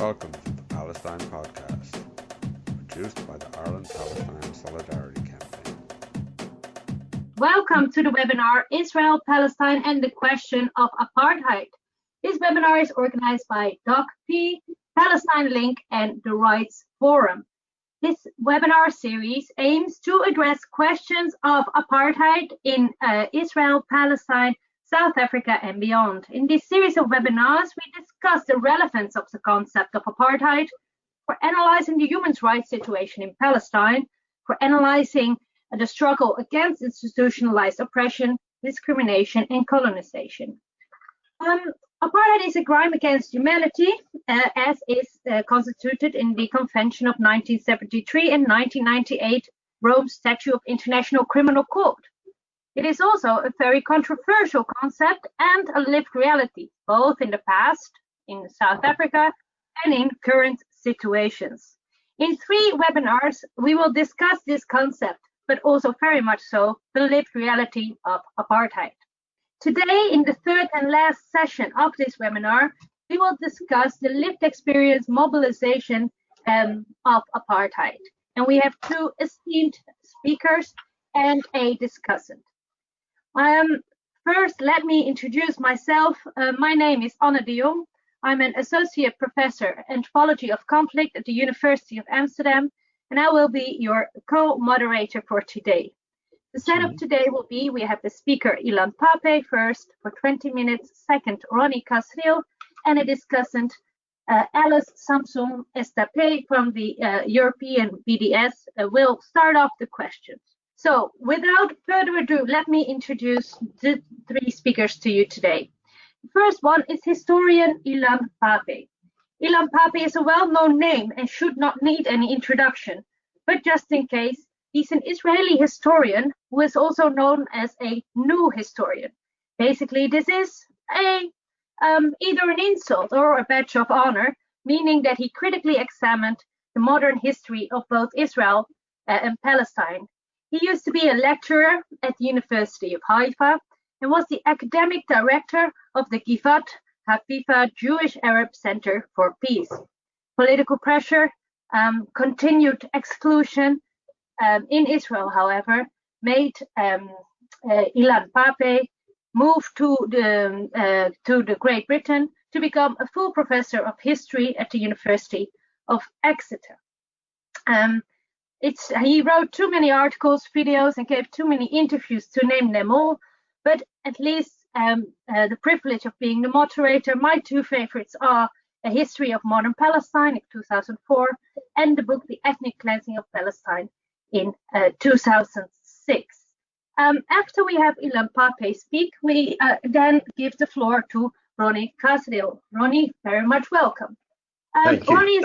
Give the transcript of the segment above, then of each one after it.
Welcome to the Palestine Podcast, produced by the Ireland-Palestine Solidarity Campaign. Welcome to the webinar, Israel, Palestine and the Question of Apartheid. This webinar is organized by DocP, Palestine Link and the Rights Forum. This webinar series aims to address questions of apartheid in Israel, Palestine, South Africa and beyond. In this series of webinars, we discuss the relevance of the concept of apartheid for analyzing the human rights situation in Palestine, for analyzing the struggle against institutionalized oppression, discrimination and colonization. Apartheid is a crime against humanity, as is constituted in the Convention of 1973 and 1998 Rome Statute of International Criminal Court. It is also a very controversial concept and a lived reality, both in the past, in South Africa, and in current situations. In 3 webinars, we will discuss this concept, but also very much so the lived reality of apartheid. Today, in the third and last session of this webinar, we will discuss the lived experience mobilization of apartheid. And we have 2 esteemed speakers and a discussant. First, let me introduce myself. My name is Anne de Jong. I'm an associate professor in anthropology of conflict at the University of Amsterdam, and I will be your co-moderator for today. The setup today will be, we have the speaker Ilan Pappe first for 20 minutes, second Ronnie Kasrils, and a discussant Alice Samson Estape from the European BDS will start off the questions. So without further ado, let me introduce the 3 speakers to you today. The first one is historian Ilan Pappe. Ilan Pappe is a well-known name and should not need any introduction, but just in case, he's an Israeli historian who is also known as a new historian. Basically, this is either an insult or a badge of honor, meaning that he critically examined the modern history of both Israel and Palestine. He used to be a lecturer at the University of Haifa and was the academic director of the Givat Hafifa Jewish Arab Center for Peace. Political pressure, continued exclusion in Israel, however, made Ilan Pappe move to the Great Britain to become a full professor of history at the University of Exeter. He wrote too many articles, videos, and gave too many interviews to name them all, but at least the privilege of being the moderator, my 2 favorites are A History of Modern Palestine in 2004 and the book The Ethnic Cleansing of Palestine in 2006. After we have Ilan Pappe speak, we then give the floor to Ronnie Kasrils. Ronnie, very much welcome. Thank you.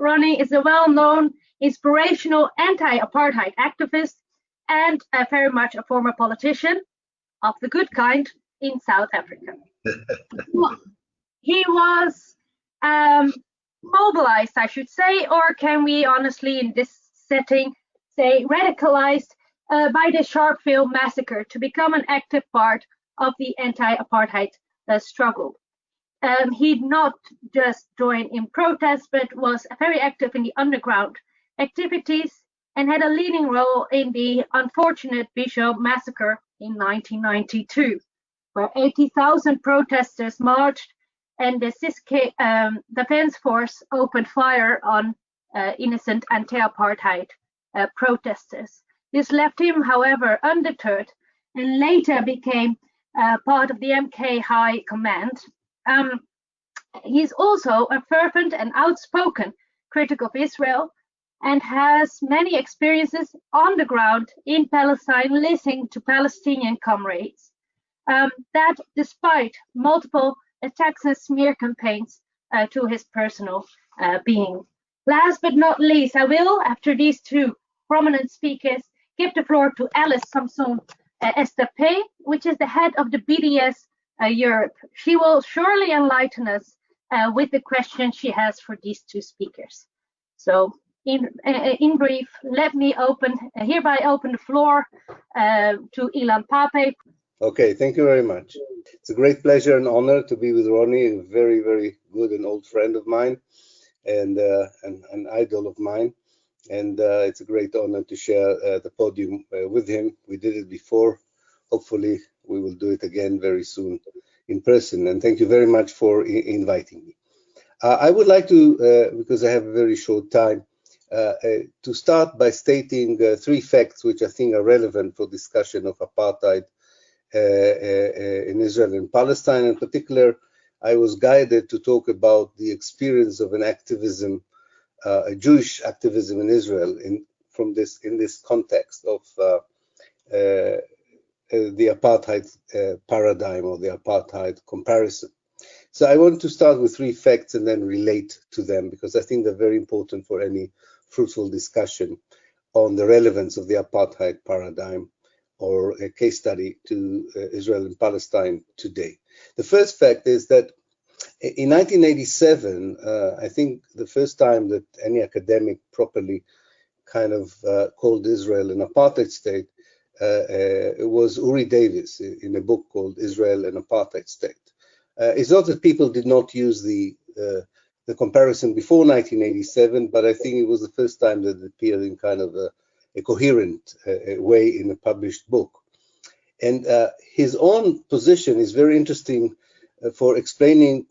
Ronnie is a well-known inspirational anti-apartheid activist and very much a former politician of the good kind in South Africa. He was mobilized, I should say, or can we honestly in this setting say radicalized by the Sharpeville massacre to become an active part of the anti-apartheid struggle. He not just joined in protest, but was very active in the underground activities and had a leading role in the unfortunate Bishop massacre in 1992, where 80,000 protesters marched and the CISC Defense Force opened fire on innocent anti-apartheid protesters. This left him, however, undeterred and later became part of the MK High Command. He's also a fervent and outspoken critic of Israel and has many experiences on the ground in Palestine listening to Palestinian comrades. That despite multiple attacks and smear campaigns to his personal being. Last but not least, I will, after these 2 prominent speakers, give the floor to Alice Samson Estape, which is the head of the BDS Europe. She will surely enlighten us with the questions she has for these 2 speakers. So in brief, let me hereby open the floor to Ilan Pappe. Okay, thank you very much. It's a great pleasure and honor to be with Ronnie, a very, very good and old friend of mine, and an idol of mine. And it's a great honor to share the podium with him. We did it before. Hopefully, we will do it again very soon in person. And thank you very much for inviting me. I would like to, because I have a very short time, to start by stating 3 facts which I think are relevant for discussion of apartheid in Israel and Palestine. In particular, I was guided to talk about the experience of an activism, a Jewish activism in Israel in this context of the apartheid paradigm or the apartheid comparison. So I want to start with 3 facts and then relate to them, because I think they're very important for any fruitful discussion on the relevance of the apartheid paradigm or a case study to Israel and Palestine today. The first fact is that in 1987, I think the first time that any academic properly kind of called Israel an apartheid state, it was Uri Davis in a book called Israel an Apartheid State. It's not that people did not use the comparison before 1987, but I think it was the first time that it appeared in kind of a coherent way in a published book. And his own position is very interesting for explaining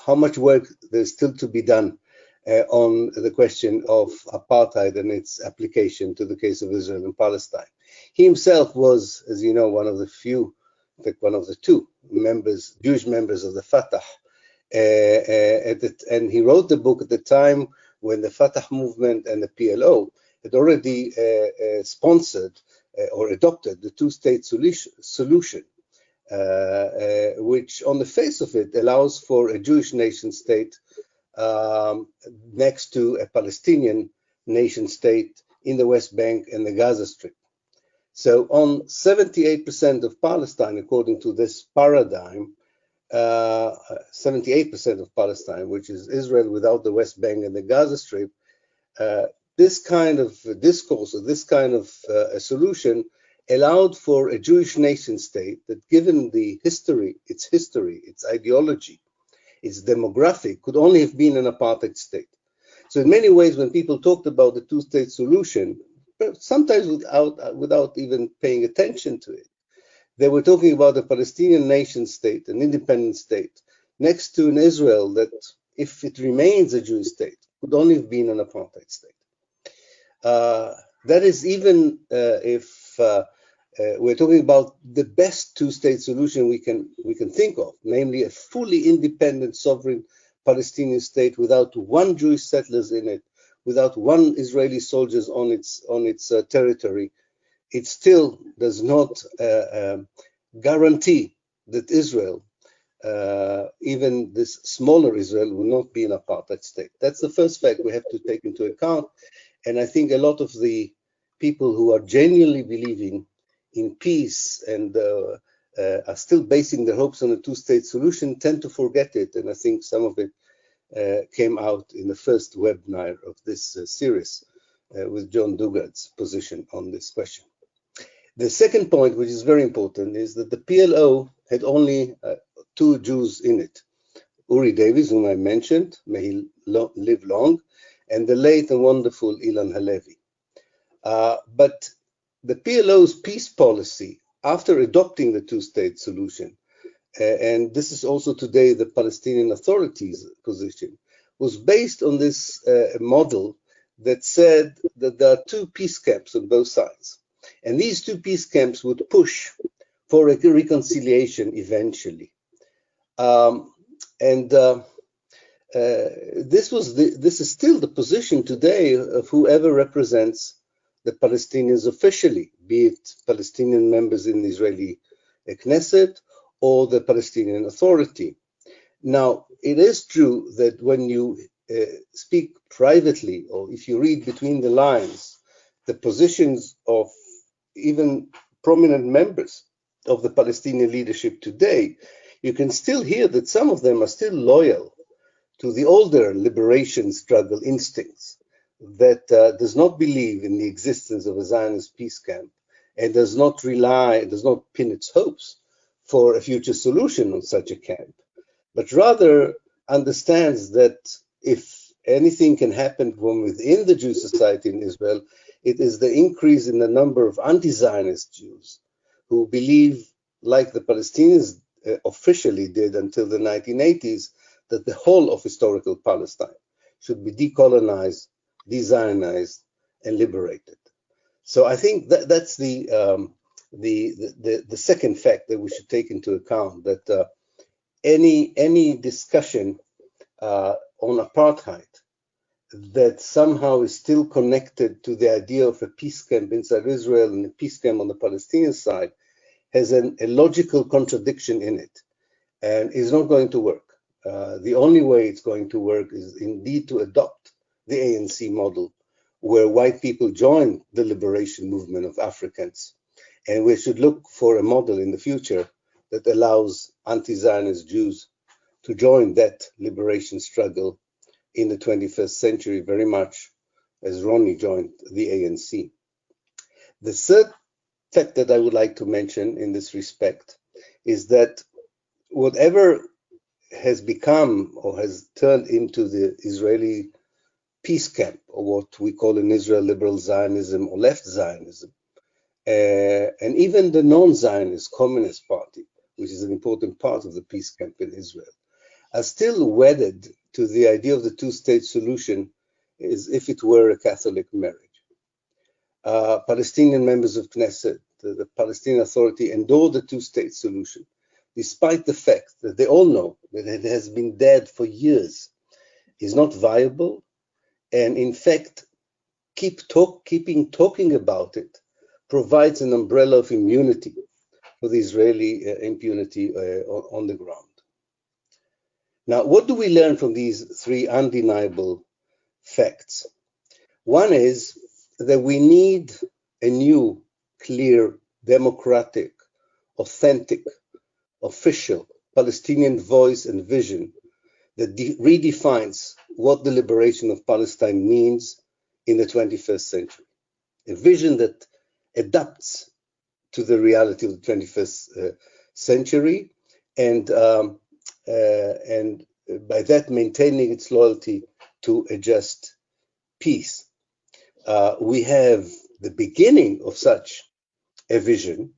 how much work there's still to be done on the question of apartheid and its application to the case of Israel and Palestine. He himself was, as you know, one of the few, in fact, one of the 2 members, Jewish members of the Fatah. And he wrote the book at the time when the Fatah movement and the PLO had already sponsored or adopted the 2-state solution, which on the face of it allows for a Jewish nation state next to a Palestinian nation state in the West Bank and the Gaza Strip. So on 78% of Palestine, according to this paradigm, 78% of Palestine, which is Israel without the West Bank and the Gaza Strip, this kind of discourse or this kind of solution allowed for a Jewish nation state that, given the history, its ideology, its demographic, could only have been an apartheid state. So in many ways, when people talked about the 2-state solution, sometimes without even paying attention to it, they were talking about a Palestinian nation state, an independent state, next to an Israel that, if it remains a Jewish state, could only have been an apartheid state. That is even if we're talking about the best 2-state solution we can think of, namely a fully independent sovereign Palestinian state without 1 Jewish settlers in it, without 1 Israeli soldiers on its territory. It still does not guarantee that Israel, even this smaller Israel, will not be an apartheid state. That's the first fact we have to take into account. And I think a lot of the people who are genuinely believing in peace and are still basing their hopes on a 2-state solution tend to forget it. And I think some of it came out in the first webinar of this series with John Dugard's position on this question. The second point, which is very important, is that the PLO had only 2 Jews in it. Uri Davis, whom I mentioned, may he live long, and the late and wonderful Ilan Halevi. But the PLO's peace policy, after adopting the 2-state solution, and this is also today the Palestinian Authority's position, was based on this model that said that there are 2 peace camps on both sides. And these 2 peace camps would push for a reconciliation eventually. This is still the position today of whoever represents the Palestinians officially, be it Palestinian members in the Israeli Knesset or the Palestinian Authority. Now, it is true that when you speak privately, or if you read between the lines, the positions of even prominent members of the Palestinian leadership today, you can still hear that some of them are still loyal to the older liberation struggle instincts that does not believe in the existence of a Zionist peace camp and does not pin its hopes for a future solution on such a camp, but rather understands that if anything can happen from within the Jewish society in Israel, it is the increase in the number of anti-Zionist Jews who believe, like the Palestinians officially did until the 1980s, that the whole of historical Palestine should be decolonized, de-Zionized, and liberated. So I think that's the second fact that we should take into account, that any discussion on apartheid that somehow is still connected to the idea of a peace camp inside Israel and a peace camp on the Palestinian side has a logical contradiction in it and is not going to work. The only way it's going to work is indeed to adopt the ANC model, where white people join the liberation movement of Africans. And we should look for a model in the future that allows anti-Zionist Jews to join that liberation struggle in the 21st century, very much as Ronnie joined the ANC. The third fact that I would like to mention in this respect is that whatever has become or has turned into the Israeli peace camp, or what we call in Israel liberal Zionism or left Zionism, and even the non-Zionist Communist Party, which is an important part of the peace camp in Israel, are still wedded to the idea of the two-state solution as if it were a Catholic marriage. Palestinian members of Knesset, the Palestinian Authority, endure the two-state solution, despite the fact that they all know that it has been dead for years, is not viable, and in fact, keeping talking about it provides an umbrella of immunity for the Israeli impunity on the ground. Now, what do we learn from these three undeniable facts? One is that we need a new, clear, democratic, authentic, official Palestinian voice and vision that redefines what the liberation of Palestine means in the 21st century. A vision that adapts to the reality of the 21st century and by that maintaining its loyalty to a just peace. We have the beginning of such a vision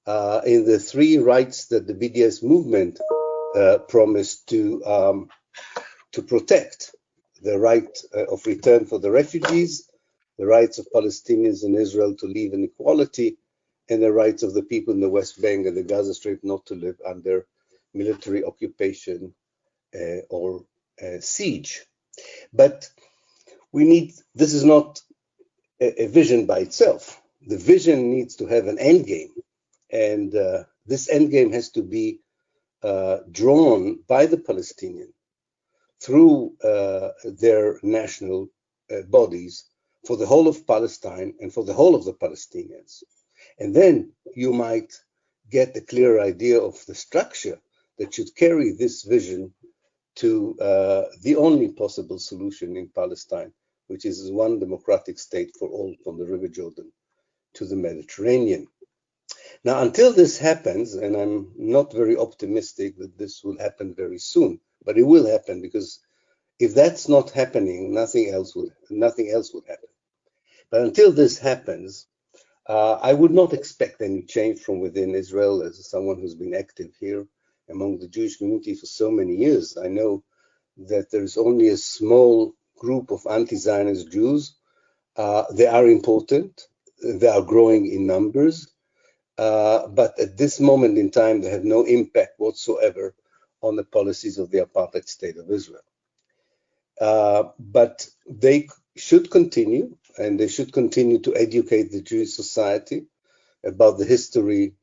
in the three rights that the BDS movement promised to protect: the right of return for the refugees, the rights of Palestinians in Israel to live in equality, and the rights of the people in the West Bank and the Gaza Strip not to live under military occupation or siege. But this is not a vision by itself. The vision needs to have an end game, and this end game has to be drawn by the Palestinians through their national bodies for the whole of Palestine and for the whole of the Palestinians. And then you might get a clear idea of the structure that should carry this vision to the only possible solution in Palestine, which is one democratic state for all, from the River Jordan to the Mediterranean. Now, until this happens, and I'm not very optimistic that this will happen very soon, but it will happen, because if that's not happening, nothing else would happen. But until this happens, I would not expect any change from within Israel. As someone who's been active here among the Jewish community for so many years, I know that there's only a small group of anti-Zionist Jews. They are important. They are growing in numbers. But at this moment in time, they have no impact whatsoever on the policies of the apartheid state of Israel. But they should continue, and they should continue to educate the Jewish society about the history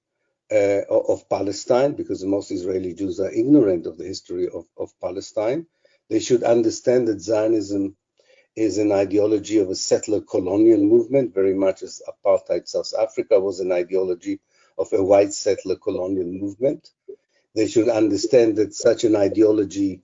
of Palestine, because most Israeli Jews are ignorant of the history of Palestine. They should understand that Zionism is an ideology of a settler colonial movement, very much as apartheid South Africa was an ideology of a white settler colonial movement. They should understand that such an ideology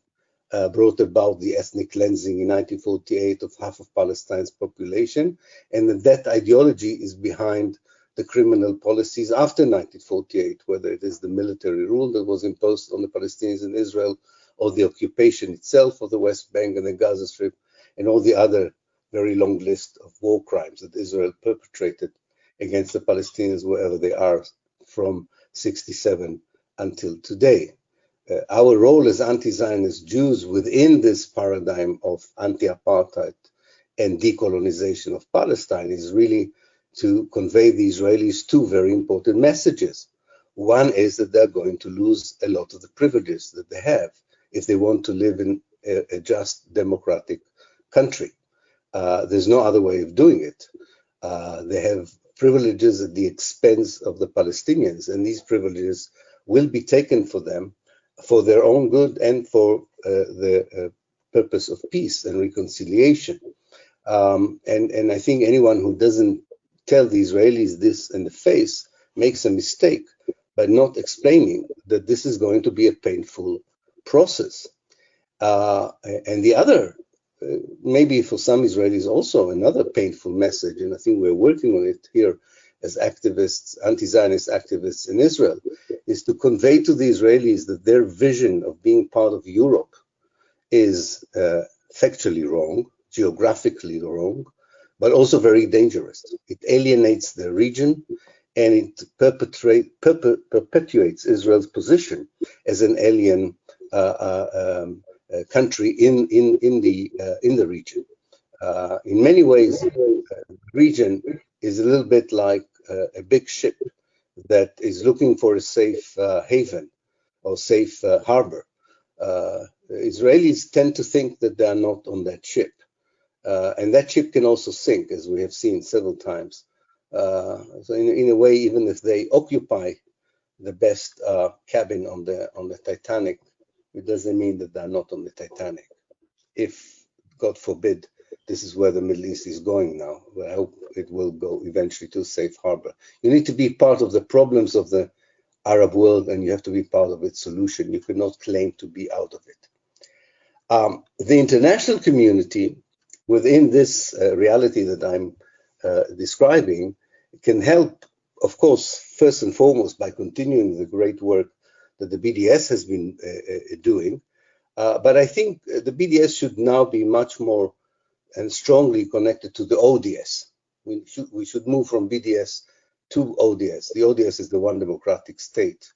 brought about the ethnic cleansing in 1948 of half of Palestine's population, and that ideology is behind the criminal policies after 1948, whether it is the military rule that was imposed on the Palestinians in Israel, or the occupation itself of the West Bank and the Gaza Strip, and all the other very long list of war crimes that Israel perpetrated against the Palestinians wherever they are from 67 until today. Our role as anti-Zionist Jews within this paradigm of anti-apartheid and decolonization of Palestine is really to convey the Israelis two very important messages. One is that they're going to lose a lot of the privileges that they have if they want to live in a just democratic country. There's no other way of doing it. They have privileges at the expense of the Palestinians, and these privileges will be taken for them for their own good and for the purpose of peace and reconciliation. And I think anyone who doesn't tell the Israelis this in the face makes a mistake by not explaining that this is going to be a painful process. And the other, maybe for some Israelis also another painful message, and I think we're working on it here as activists, anti-Zionist activists in Israel, is to convey to the Israelis that their vision of being part of Europe is factually wrong, geographically wrong, but also very dangerous. It alienates the region, and it perpetuates Israel's position as an alien country in the region. In many ways, the region is a little bit like a big ship that is looking for a safe haven or safe harbor. Israelis tend to think that they are not on that ship. And that ship can also sink, as we have seen several times. So in a way, even if they occupy the best cabin on the Titanic, it doesn't mean that they're not on the Titanic. If, God forbid, this is where the Middle East is going now, I hope it will go eventually to safe harbor. You need to be part of the problems of the Arab world, and you have to be part of its solution. You cannot claim to be out of it. The international community within this reality that I'm describing can help, of course, first and foremost by continuing the great work that the BDS has been doing. But I think the BDS should now be much more and strongly connected to the ODS. We should move from BDS to ODS. The ODS is the one democratic state.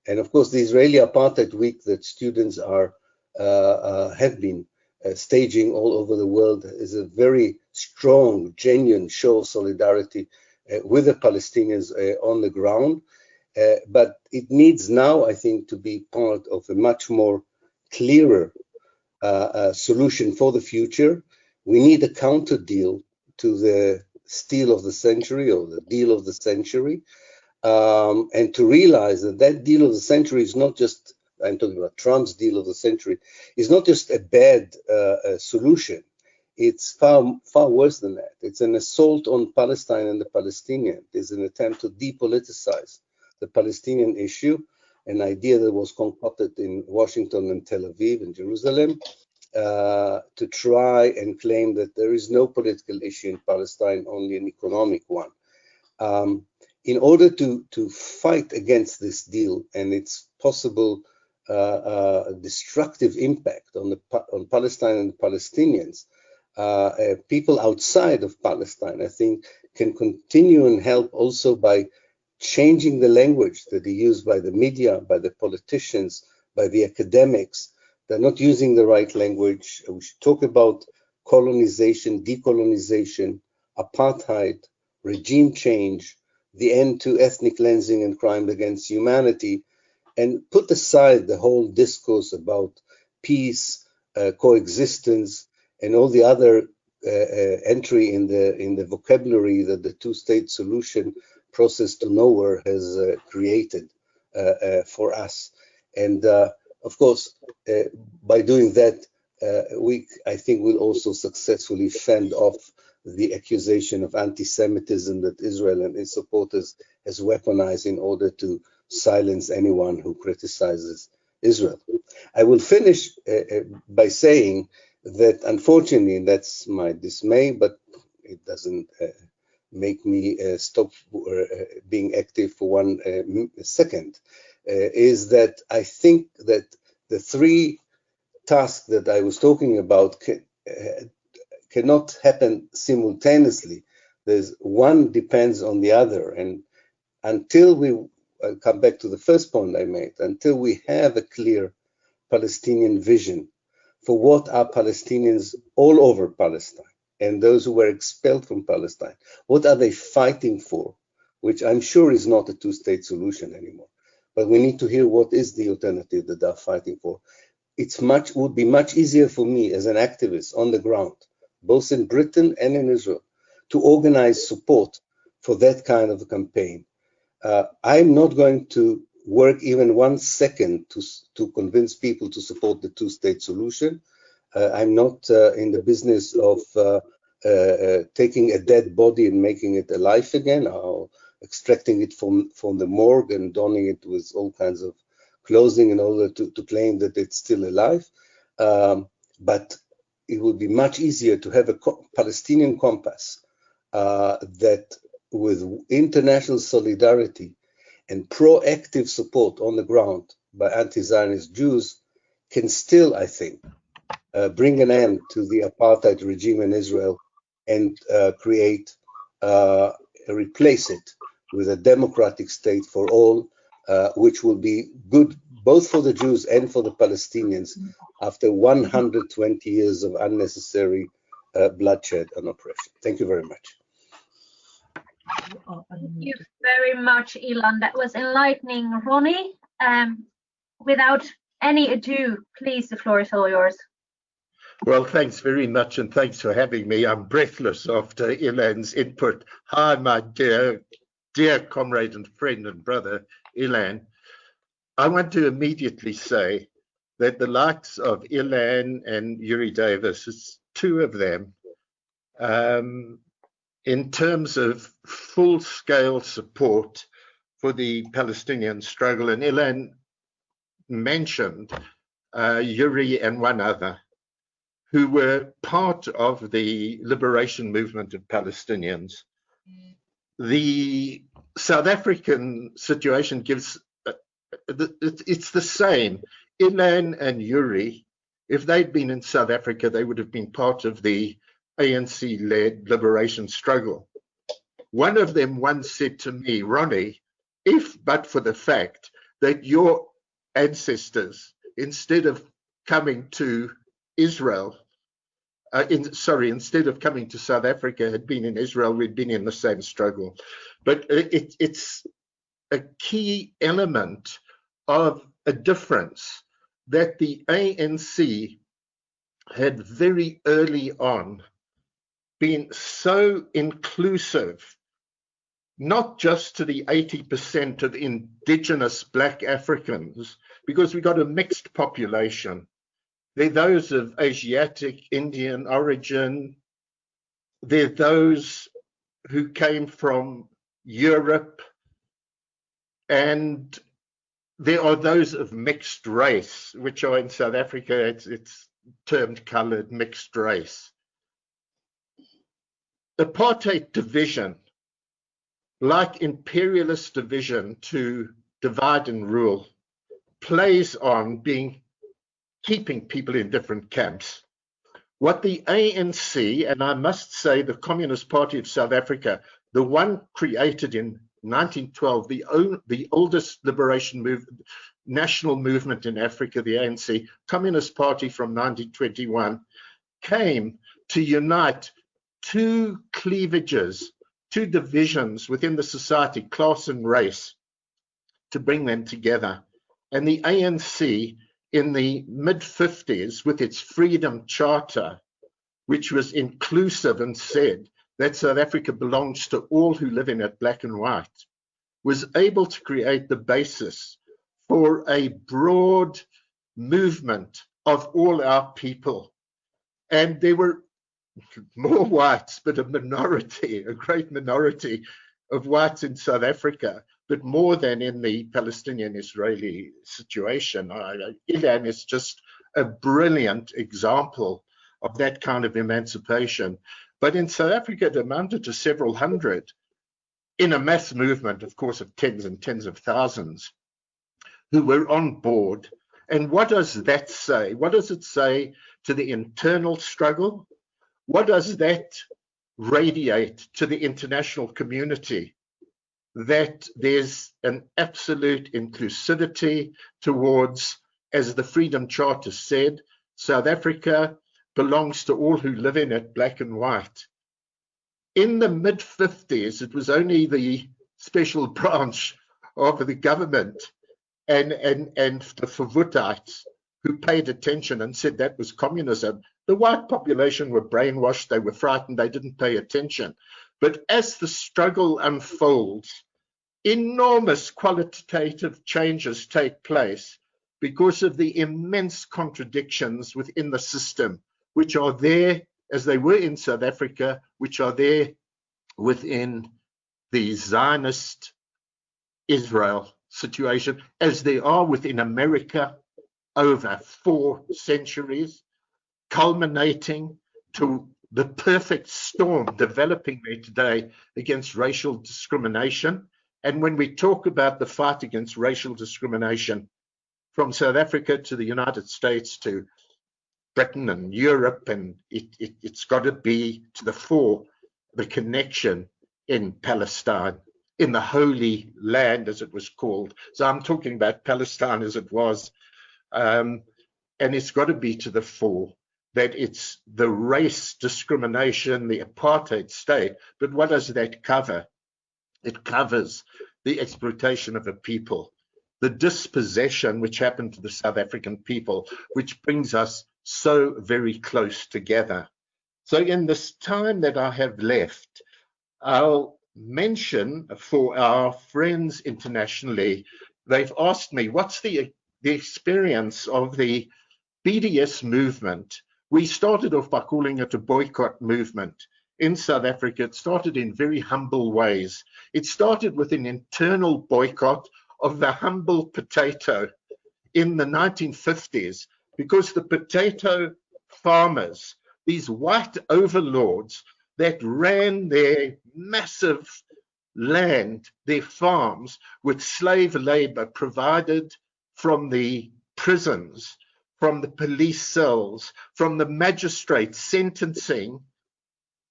And of course, the Israeli Apartheid Week that students have been staging all over the world is a very strong, genuine show of solidarity with the Palestinians on the ground. But it needs now, I think, to be part of a much more clearer solution for the future. We need a counter deal to the steal of the century or the deal of the century, and to realize that that deal of the century is not just, I'm talking about Trump's deal of the century, is not just a bad solution. It's far worse than that. It's an assault on Palestine and the Palestinians. It's an attempt to depoliticize the Palestinian issue, an idea that was concocted in Washington and Tel Aviv and Jerusalem, to try and claim that there is no political issue in Palestine, only an economic one. In order to fight against this deal and its possible destructive impact on Palestine and Palestinians, people outside of Palestine, I think, can continue and help also by changing the language that is used by the media, by the politicians, by the academics. They're not using the right language. We should talk about colonization, decolonization, apartheid, regime change, the end to ethnic cleansing and crime against humanity, and put aside the whole discourse about peace, coexistence, and all the other entry in the vocabulary that the two-state solution process to nowhere has created for us. And of course, by doing that, I think we'll also successfully fend off the accusation of anti-Semitism that Israel and its supporters has weaponized in order to silence anyone who criticizes Israel. I will finish by saying that, unfortunately, and that's my dismay, but it doesn't make me stop being active for one second, is that I think that the three tasks that I was talking about cannot happen simultaneously. There's one depends on the other, and until we come back to the first point I made, until we have a clear Palestinian vision for what are Palestinians all over Palestine and those who were expelled from Palestine, what are they fighting for, which I'm sure is not a two-state solution anymore. But we need to hear what is the alternative that they're fighting for. Would be much easier for me as an activist on the ground, both in Britain and in Israel, to organize support for that kind of a campaign. I'm not going to work even 1 second to convince people to support the two-state solution. I'm not in the business of taking a dead body and making it alive again, or extracting it from the morgue and donning it with all kinds of clothing in order to claim that it's still alive. But it would be much easier to have a Palestinian compass that with international solidarity and proactive support on the ground by anti-Zionist Jews can still, I think, bring an end to the apartheid regime in Israel and replace it with a democratic state for all, which will be good both for the Jews and for the Palestinians after 120 years of unnecessary bloodshed and oppression. Thank you very much. Thank you very much, Ilan. That was enlightening, Ronnie. Without any ado, please, the floor is all yours. Well, thanks very much, and thanks for having me. I'm breathless after Ilan's input. Hi, my dear comrade and friend and brother, Ilan. I want to immediately say that the likes of Ilan and Yuri Davis, it's two of them, in terms of full-scale support for the Palestinian struggle, and Ilan mentioned Yuri and one other, who were part of the liberation movement of Palestinians. The South African situation gives, it's the same. Ilan and Yuri, if they'd been in South Africa, they would have been part of the ANC-led liberation struggle. One of them once said to me, Ronnie, if but for the fact that your ancestors, instead of coming to Israel, instead of coming to South Africa, had been in Israel, we'd been in the same struggle. But it's a key element of a difference that the ANC had very early on been so inclusive, not just to the 80% of indigenous Black Africans, because we got a mixed population. They're those of Asiatic, Indian origin. They're those who came from Europe. And there are those of mixed race, which are in South Africa, it's termed colored mixed race. Apartheid division, like imperialist division to divide and rule, plays on keeping people in different camps. What the ANC, and I must say the Communist Party of South Africa, the one created in 1912, the oldest liberation movement, national movement in Africa, the ANC, Communist Party from 1921, came to unite two cleavages, two divisions within the society, class and race, to bring them together. And the ANC in the mid-50s, with its Freedom Charter, which was inclusive and said that South Africa belongs to all who live in it, black and white, was able to create the basis for a broad movement of all our people. And there were more whites, but a great minority of whites in South Africa, but more than in the Palestinian-Israeli situation. Ilan is just a brilliant example of that kind of emancipation. But in South Africa, it amounted to several hundred in a mass movement, of course, of tens and tens of thousands who were on board. And what does that say? What does it say to the internal struggle? What does that radiate to the international community? That there's an absolute inclusivity towards, as the Freedom Charter said, South Africa belongs to all who live in it, black and white. In the mid-50s, it was only the special branch of the government and the Verwoerdites who paid attention and said that was communism. The white population were brainwashed, they were frightened, they didn't pay attention. But as the struggle unfolds, enormous qualitative changes take place because of the immense contradictions within the system, which are there as they were in South Africa, which are there within the Zionist Israel situation, as they are within America over 4 centuries, culminating to the perfect storm developing there today against racial discrimination. And when we talk about the fight against racial discrimination from South Africa to the United States to Britain and Europe, and it's got to be to the fore, the connection in Palestine, in the Holy Land, as it was called. So I'm talking about Palestine as it was, and it's got to be to the fore that it's the race discrimination, the apartheid state. But what does that cover? It covers the exploitation of a people, the dispossession which happened to the South African people, which brings us so very close together. So in this time that I have left, I'll mention for our friends internationally, they've asked me, what's the experience of the BDS movement? We started off by calling it a boycott movement. In South Africa, it started in very humble ways. It started with an internal boycott of the humble potato in the 1950s, because the potato farmers, these white overlords that ran their massive land, their farms, with slave labor provided from the prisons, from the police cells, from the magistrates sentencing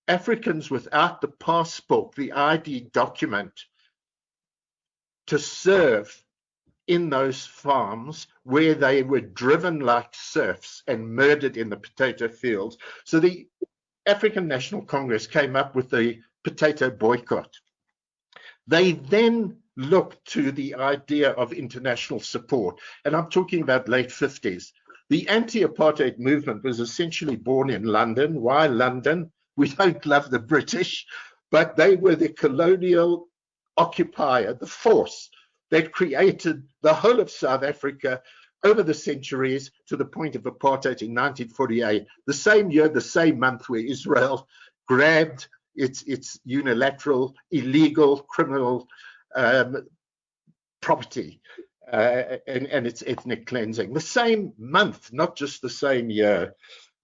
Africans without the passport, the ID document, to serve in those farms where they were driven like serfs and murdered in the potato fields. So the African National Congress came up with the potato boycott. They then looked to the idea of international support, and I'm talking about late 50s. The anti-apartheid movement was essentially born in London. Why London? We don't love the British, but they were the colonial occupier, the force that created the whole of South Africa over the centuries to the point of apartheid in 1948, the same year, the same month where Israel grabbed its unilateral, illegal, criminal property and its ethnic cleansing. The same month, not just the same year.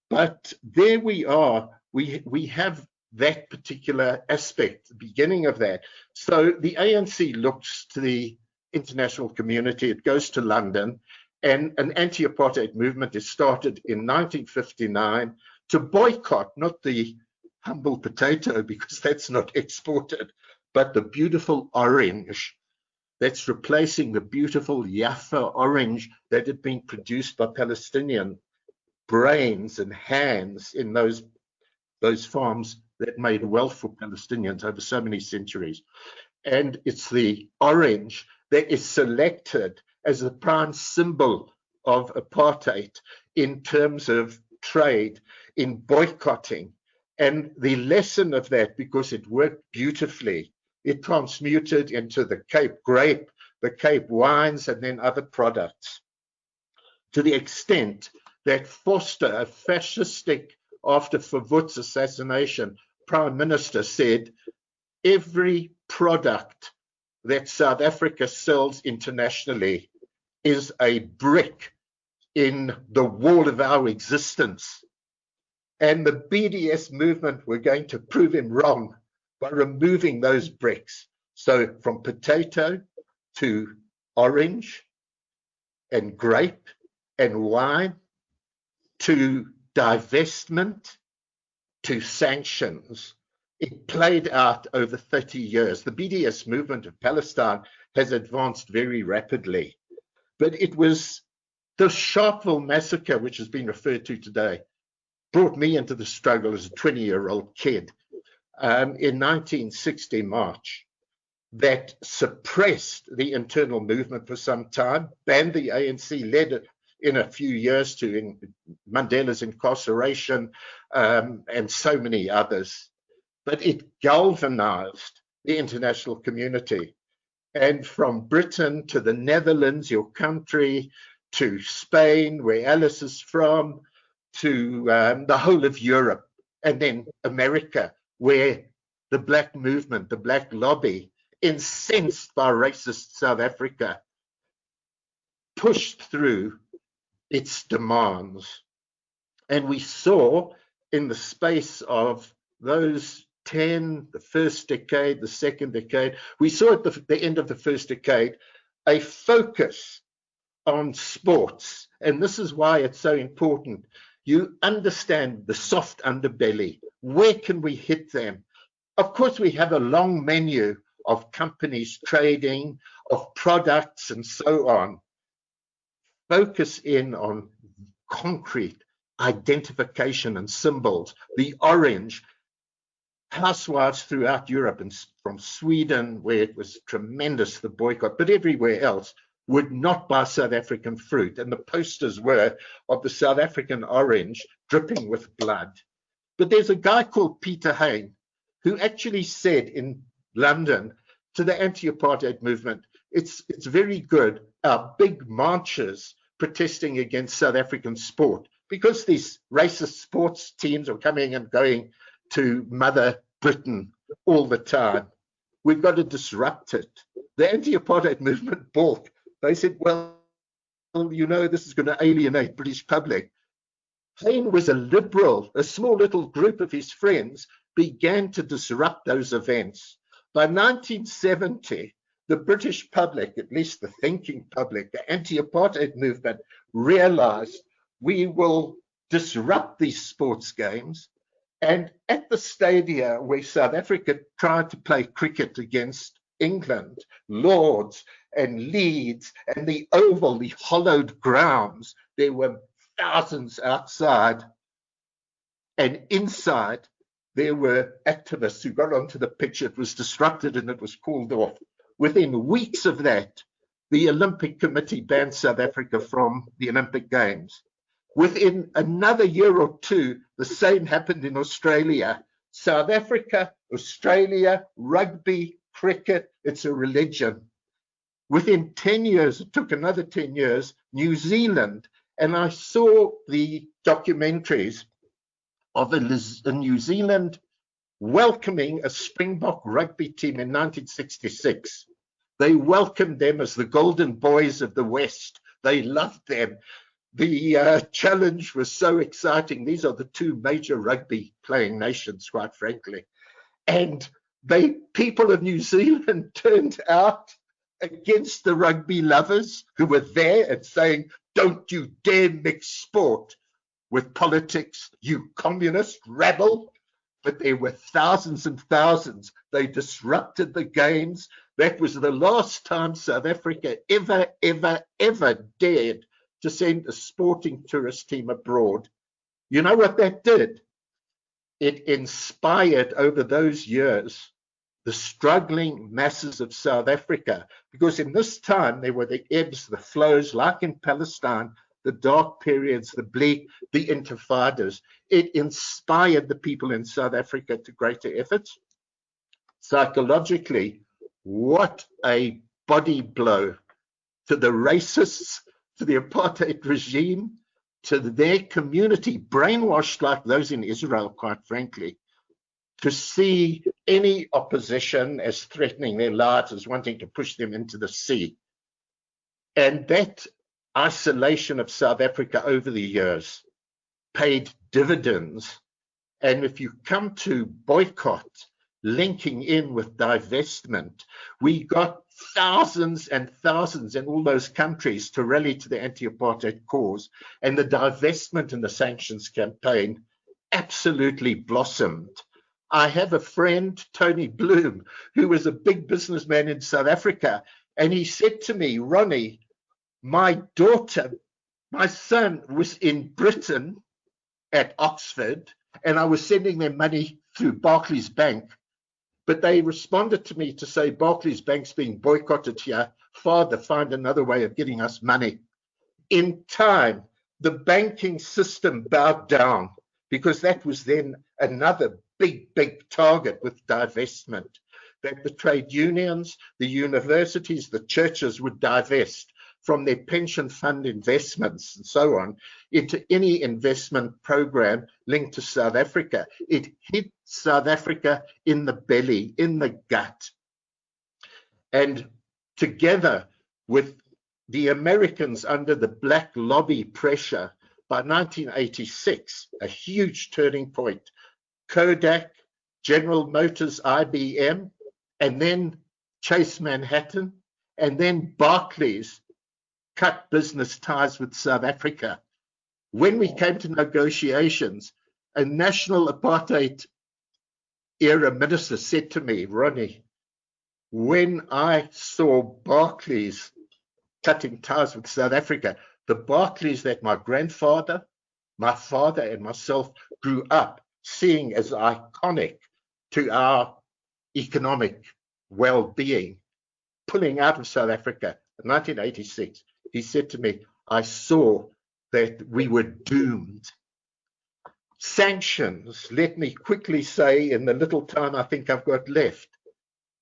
But there we are. We have that particular aspect, the beginning of that. So the ANC looks to the international community. It goes to London, and an anti-apartheid movement is started in 1959 to boycott not the humble potato, because that's not exported, but the beautiful orange that's replacing the beautiful Jaffa orange that had been produced by Palestinian brains and hands in those farms that made wealth for Palestinians over so many centuries. And it's the orange that is selected as the prime symbol of apartheid in terms of trade, in boycotting. And the lesson of that, because it worked beautifully, it transmuted into the Cape grape, the Cape wines, and then other products, to the extent that Foster, a fascistic, after Verwoerd's assassination, Prime Minister, said every product that South Africa sells internationally is a brick in the wall of our existence. And the BDS movement were going to prove him wrong by removing those bricks. So from potato to orange and grape and wine to divestment to sanctions, it played out over 30 years. The BDS movement of Palestine has advanced very rapidly, but it was the Sharpeville massacre, which has been referred to today, brought me into the struggle as a 20-year-old kid in 1960 March, that suppressed the internal movement for some time, banned the ANC, led it in a few years to Mandela's incarceration and so many others. But it galvanized the international community. And from Britain to the Netherlands, your country, to Spain, where Alice is from, to the whole of Europe, and then America, where the black movement, the black lobby, incensed by racist South Africa, pushed through its demands. And we saw in the space of those 10, the first decade, the second decade, we saw at the end of the first decade a focus on sports. And this is why it's so important. You understand the soft underbelly. Where can we hit them? Of course, we have a long menu of companies trading, of products, and so on. Focus in on concrete identification and symbols. The orange, housewives throughout Europe, and from Sweden, where it was tremendous, the boycott, but everywhere else, would not buy South African fruit. And the posters were of the South African orange dripping with blood. But there's a guy called Peter Hain who actually said in London to the anti-apartheid movement, it's very good, our big marches protesting against South African sport, because these racist sports teams are coming and going to Mother Britain all the time. We've got to disrupt it. The anti-apartheid movement balked. They said, well, you know, this is going to alienate British public. Hain was a liberal. A small little group of his friends began to disrupt those events. By 1970, the British public, at least the thinking public, the anti-apartheid movement, realized we will disrupt these sports games. And at the stadia where South Africa tried to play cricket against England, Lords and Leeds, and the Oval, the hollowed grounds, there were thousands outside, and inside there were activists who got onto the pitch. It was disrupted and it was called off. Within weeks of that, the Olympic Committee banned South Africa from the Olympic Games. Within another year or two, the same happened in Australia. South Africa, Australia, rugby, cricket, it's a religion. Within 10 years, it took another 10 years, New Zealand, and I saw the documentaries of a New Zealand welcoming a Springbok rugby team in 1966. They welcomed them as the golden boys of the West. They loved them. The challenge was so exciting. These are the two major rugby playing nations, quite frankly. And people of New Zealand turned out against the rugby lovers who were there and saying, don't you dare mix sport with politics, you communist rebel. But there were thousands and thousands. They disrupted the games. That was the last time South Africa ever dared to send a sporting tourist team abroad. You know what that did? It inspired over those years the struggling masses of South Africa, because in this time there were the ebbs, the flows, like in Palestine, the dark periods, the bleak, the intifadas. It inspired the people in South Africa to greater efforts. Psychologically, what a body blow to the racists, to the apartheid regime, to their community, brainwashed like those in Israel, quite frankly, to see any opposition as threatening their lives, as wanting to push them into the sea. And that isolation of South Africa over the years paid dividends And if you come to boycott, linking in with divestment, we got thousands and thousands in all those countries to rally to the anti-apartheid cause, and the divestment and the sanctions campaign absolutely blossomed. I have a friend, Tony Bloom, who was a big businessman in South Africa, and he said to me, Ronnie, my son was in Britain at Oxford, and I was sending them money through Barclays Bank, but they responded to me to say, Barclays Bank's being boycotted here. Father, find another way of getting us money. In time, the banking system bowed down, because that was then another big target with divestment, that the trade unions, the universities, the churches would divest from their pension fund investments and so on into any investment program linked to South Africa. It hit South Africa in the belly, in the gut. And together with the Americans under the black lobby pressure, by 1986, a huge turning point, Kodak, General Motors, IBM, and then Chase Manhattan, and then Barclays cut business ties with South Africa. When we came to negotiations, a national apartheid era minister said to me, Ronnie, when I saw Barclays cutting ties with South Africa, the Barclays that my grandfather, my father, and myself grew up seeing as iconic to our economic well-being, pulling out of South Africa in 1986, he said to me, I saw that we were doomed. Sanctions, let me quickly say in the little time I think I've got left,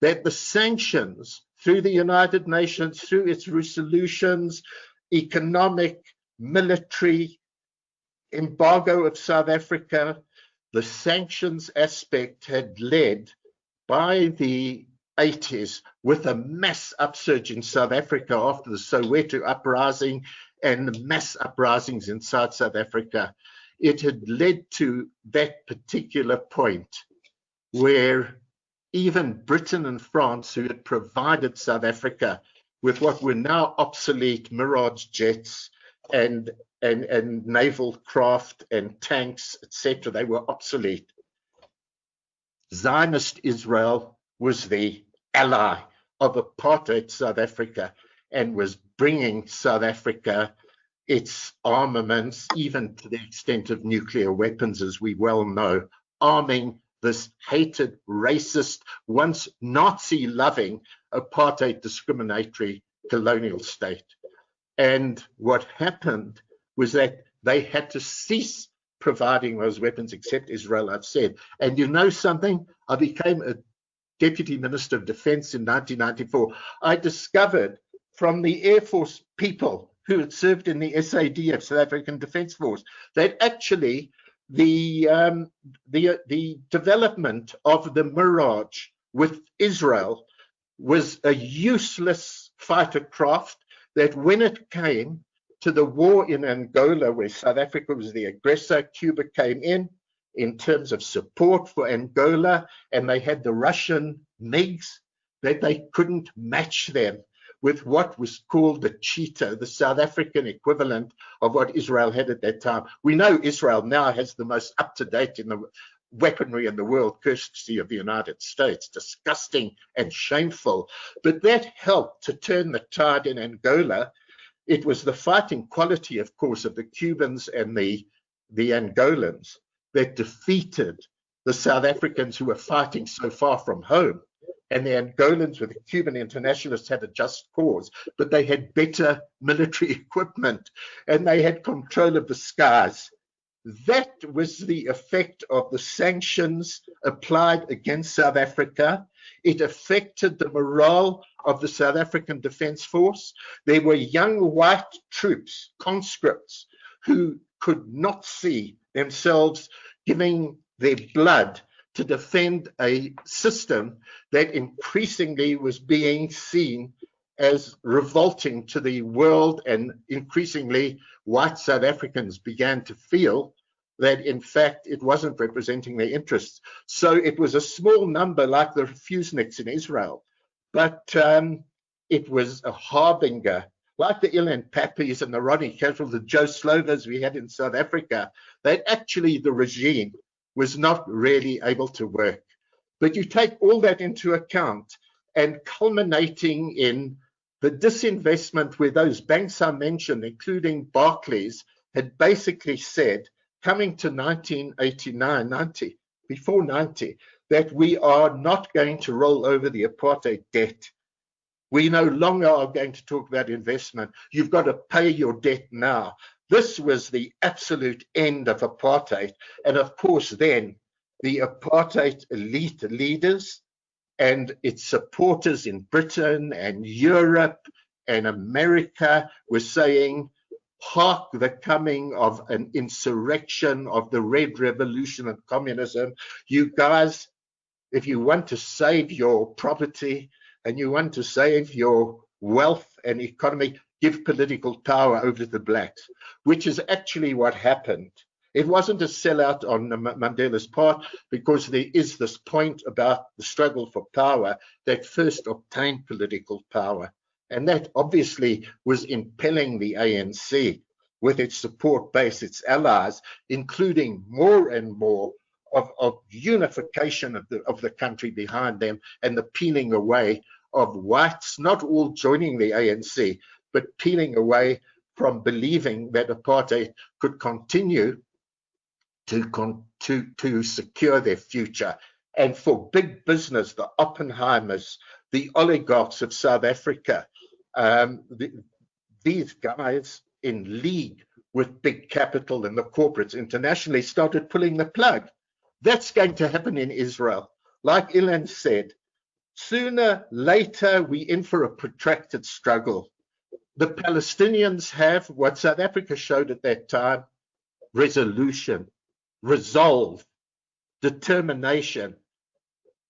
that the sanctions through the United Nations, through its resolutions, economic, military, embargo of South Africa, the sanctions aspect had led by the 80s with a mass upsurge in South Africa after the Soweto uprising and the mass uprisings inside South Africa. It had led to that particular point where even Britain and France, who had provided South Africa with what were now obsolete Mirage jets and naval craft and tanks, etc., they were obsolete. Zionist Israel was the ally of apartheid South Africa and was bringing South Africa its armaments, even to the extent of nuclear weapons, as we well know, arming this hated, racist, once Nazi-loving, apartheid discriminatory colonial state. And what happened was that they had to cease providing those weapons, except Israel, I've said. And you know something? I became a Deputy Minister of Defense in 1994. I discovered from the Air Force people who had served in the SADF, South African Defense Force, that actually the development of the Mirage with Israel was a useless fighter craft, that when it came to the war in Angola, where South Africa was the aggressor, Cuba came in terms of support for Angola, and they had the Russian MiGs, that they couldn't match them with what was called the Cheetah, the South African equivalent of what Israel had at that time. We know Israel now has the most up-to-date in the weaponry in the world, courtesy of the United States. Disgusting and shameful. But that helped to turn the tide in Angola. It was the fighting quality, of course, of the Cubans and the Angolans that defeated the South Africans who were fighting so far from home. And the Angolans with the Cuban internationalists had a just cause, but they had better military equipment and they had control of the skies. That was the effect of the sanctions applied against South Africa. It affected the morale of the South African Defense Force. There were young white troops, conscripts, who could not see themselves giving their blood to defend a system that increasingly was being seen as revolting to the world, and increasingly white South Africans began to feel that in fact it wasn't representing their interests. So it was a small number like the refuseniks in Israel, but it was a harbinger, like the Ilan Pappes and the Ronnie Kasrils, the Joe Slovers we had in South Africa, that actually the regime was not really able to work. But you take all that into account, and culminating in the disinvestment where those banks I mentioned, including Barclays, had basically said, coming to 1989, 90, before 90, that we are not going to roll over the apartheid debt. We no longer are going to talk about investment. You've got to pay your debt now. This was the absolute end of apartheid. And of course, then the apartheid elite leaders and its supporters in Britain and Europe and America were saying, hark the coming of an insurrection of the Red Revolution and communism. You guys, if you want to save your property and you want to save your wealth and economy, give political power over to the blacks, which is actually what happened. It wasn't a sellout on Mandela's part, because there is this point about the struggle for power that first obtained political power. And that obviously was impelling the ANC with its support base, its allies, including more and more of unification of the country behind them, and the peeling away of whites, not all joining the ANC, but peeling away from believing that apartheid could continue to secure their future. And for big business, the Oppenheimers, the oligarchs of South Africa, these guys in league with big capital and the corporates internationally started pulling the plug. That's going to happen in Israel. Like Ilan said, sooner, later, we're in for a protracted struggle. The Palestinians have what South Africa showed at that time: resolution, resolve, determination.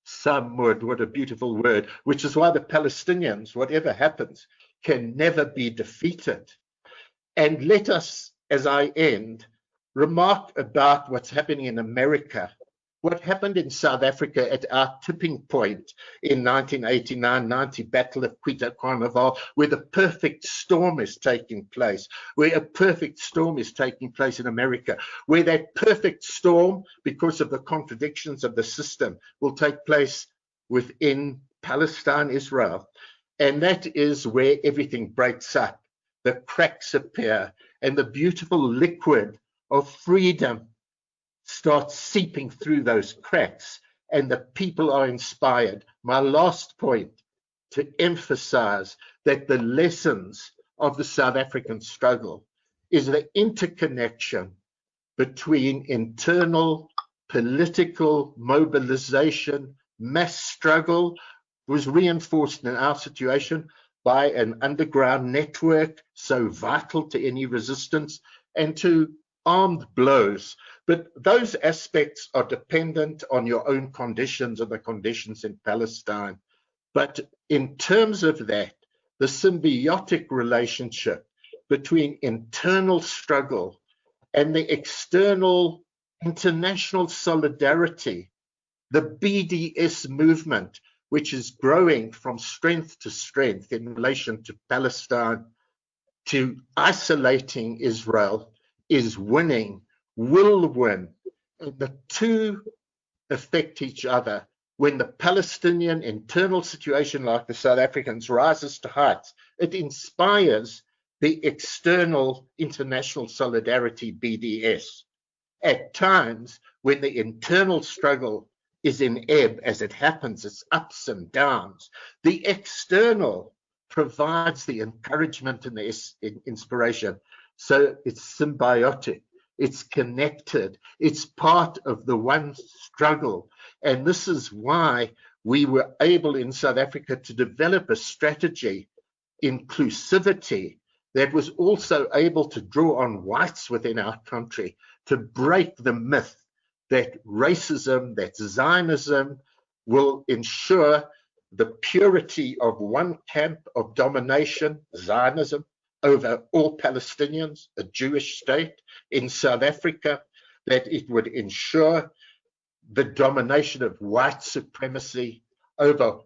Samud, what a beautiful word, which is why the Palestinians, whatever happens, can never be defeated. And let us, as I end, remark about what's happening in America. What happened in South Africa at our tipping point in 1989-90, Battle of Quito Carnival, where the perfect storm is taking place, where a perfect storm is taking place in America, where that perfect storm, because of the contradictions of the system, will take place within Palestine, Israel. And that is where everything breaks up, the cracks appear, and the beautiful liquid of freedom starts seeping through those cracks, and the people are inspired. My last point, to emphasize that the lessons of the South African struggle is the interconnection between internal political mobilization, mass struggle, was reinforced in our situation by an underground network so vital to any resistance, and to armed blows. But those aspects are dependent on your own conditions and the conditions in Palestine. But in terms of that, the symbiotic relationship between internal struggle and the external international solidarity, the BDS movement, which is growing from strength to strength in relation to Palestine, to isolating Israel, is winning, will win. And the two affect each other. When the Palestinian internal situation, like the South Africans, rises to heights, it inspires the external international solidarity, BDS. At times, when the internal struggle is in ebb, as it happens, it's ups and downs, the external provides the encouragement and the inspiration. So it's symbiotic, it's connected, it's part of the one struggle. And this is why we were able in South Africa to develop a strategy, inclusivity, that was also able to draw on whites within our country to break the myth that racism, that Zionism will ensure the purity of one camp of domination, Zionism, over all Palestinians, a Jewish state in South Africa. that it would ensure the domination of white supremacy over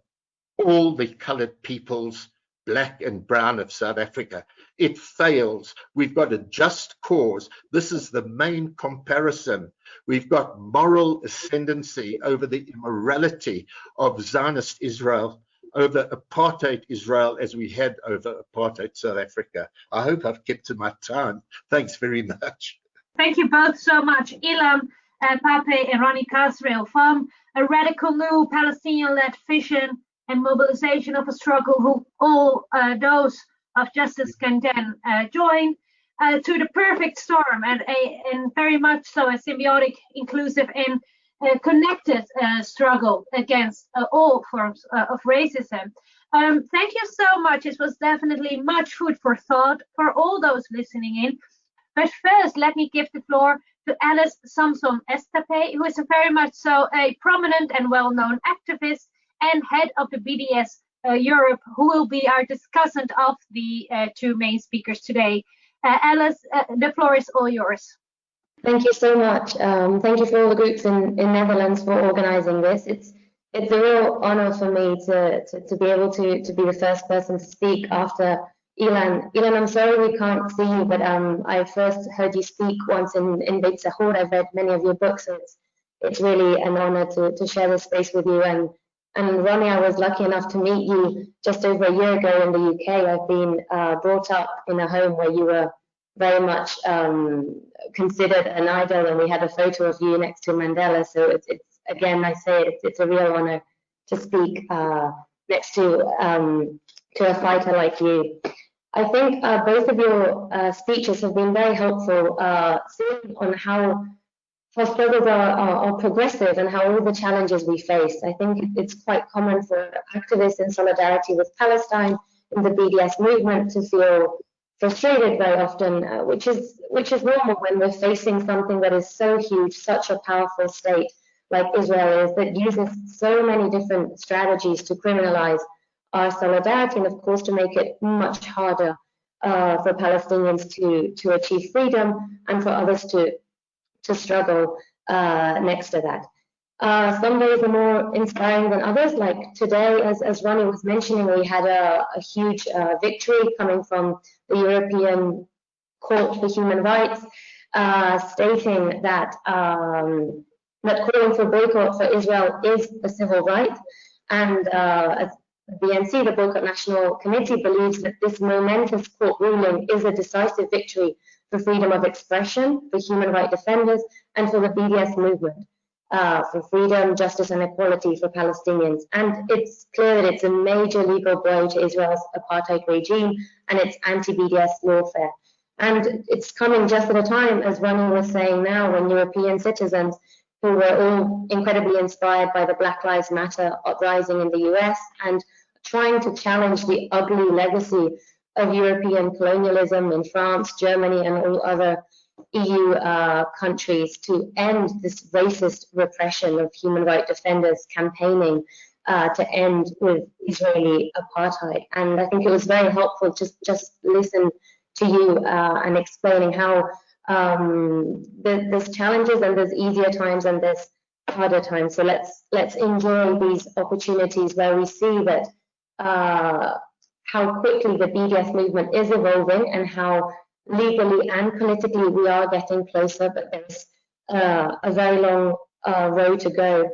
all the coloured peoples, black and brown of South Africa. It fails. We've got a just cause. This is the main comparison. We've got moral ascendancy over the immorality of Zionist Israel over apartheid Israel as we had over apartheid South Africa. I hope I've kept to my time. Thanks very much. Thank you both so much, Ilan Pappe and Ronnie Kasrils, from a radical new Palestinian-led vision and mobilization of a struggle who all those of justice can then join, to the perfect storm and very much so a symbiotic, inclusive and connected struggle against all forms of racism. Thank you so much. It was definitely much food for thought for all those listening in. But first, let me give the floor to Alice Samson Estape, who is a very much so a prominent and well-known activist and head of the BDS Europe, who will be our discussant of the two main speakers today. Alice, the floor is all yours. Thank you so much. Thank you for all the groups in Netherlands for organizing this. It's a real honor for me to be able to be the first person to speak after Ilan. Ilan, I'm sorry we can't see you, but I first heard you speak once in Beit Sahur. I've read many of your books, so it's really an honor to share this space with you. And Ronnie, I was lucky enough to meet you just over a year ago in the UK. I've been brought up in a home where you were very much considered an idol, and we had a photo of you next to Mandela. So it's again, I say it's a real honor to speak next to a fighter like you. I think both of your speeches have been very helpful, seeing on how struggles are progressive and how all the challenges we face. I think it's quite common for activists in solidarity with Palestine in the BDS movement to feel frustrated very often, which is normal when we're facing something that is so huge, such a powerful state like Israel is, that uses so many different strategies to criminalize our solidarity, and of course to make it much harder for Palestinians to achieve freedom and for others to struggle next to that. Some days are more inspiring than others. Like today, as Ronnie was mentioning, we had a huge victory coming from the European Court for Human Rights, stating that calling for boycott for Israel is a civil right, and as the BNC, the Boycott National Committee, believes that this momentous court ruling is a decisive victory for freedom of expression, for human rights defenders, and for the BDS movement, for freedom, justice, and equality for Palestinians. And it's clear that it's a major legal blow to Israel's apartheid regime and its anti-BDS lawfare. And it's coming just at a time, as Ronnie was saying now, when European citizens who were all incredibly inspired by the Black Lives Matter uprising in the US and trying to challenge the ugly legacy of European colonialism in France, Germany, and all other EU countries to end this racist repression of human rights defenders campaigning to end with Israeli apartheid. And I think it was very helpful to just listen to you and explaining how there's challenges and there's easier times and there's harder times. So let's enjoy these opportunities where we see that how quickly the BDS movement is evolving and how legally and politically we are getting closer, but there's a very long road to go.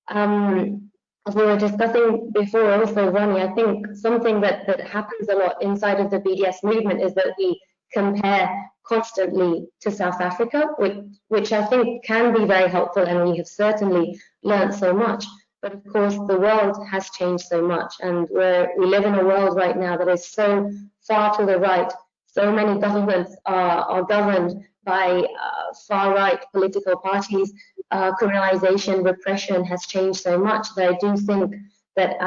As we were discussing before also, Ronnie, I think something that happens a lot inside of the BDS movement is that we compare constantly to South Africa, which I think can be very helpful, and we have certainly learned so much. But of course, the world has changed so much, and we live in a world right now that is so far to the right. So many governments are governed by far-right political parties. Criminalization, repression has changed so much that I do think that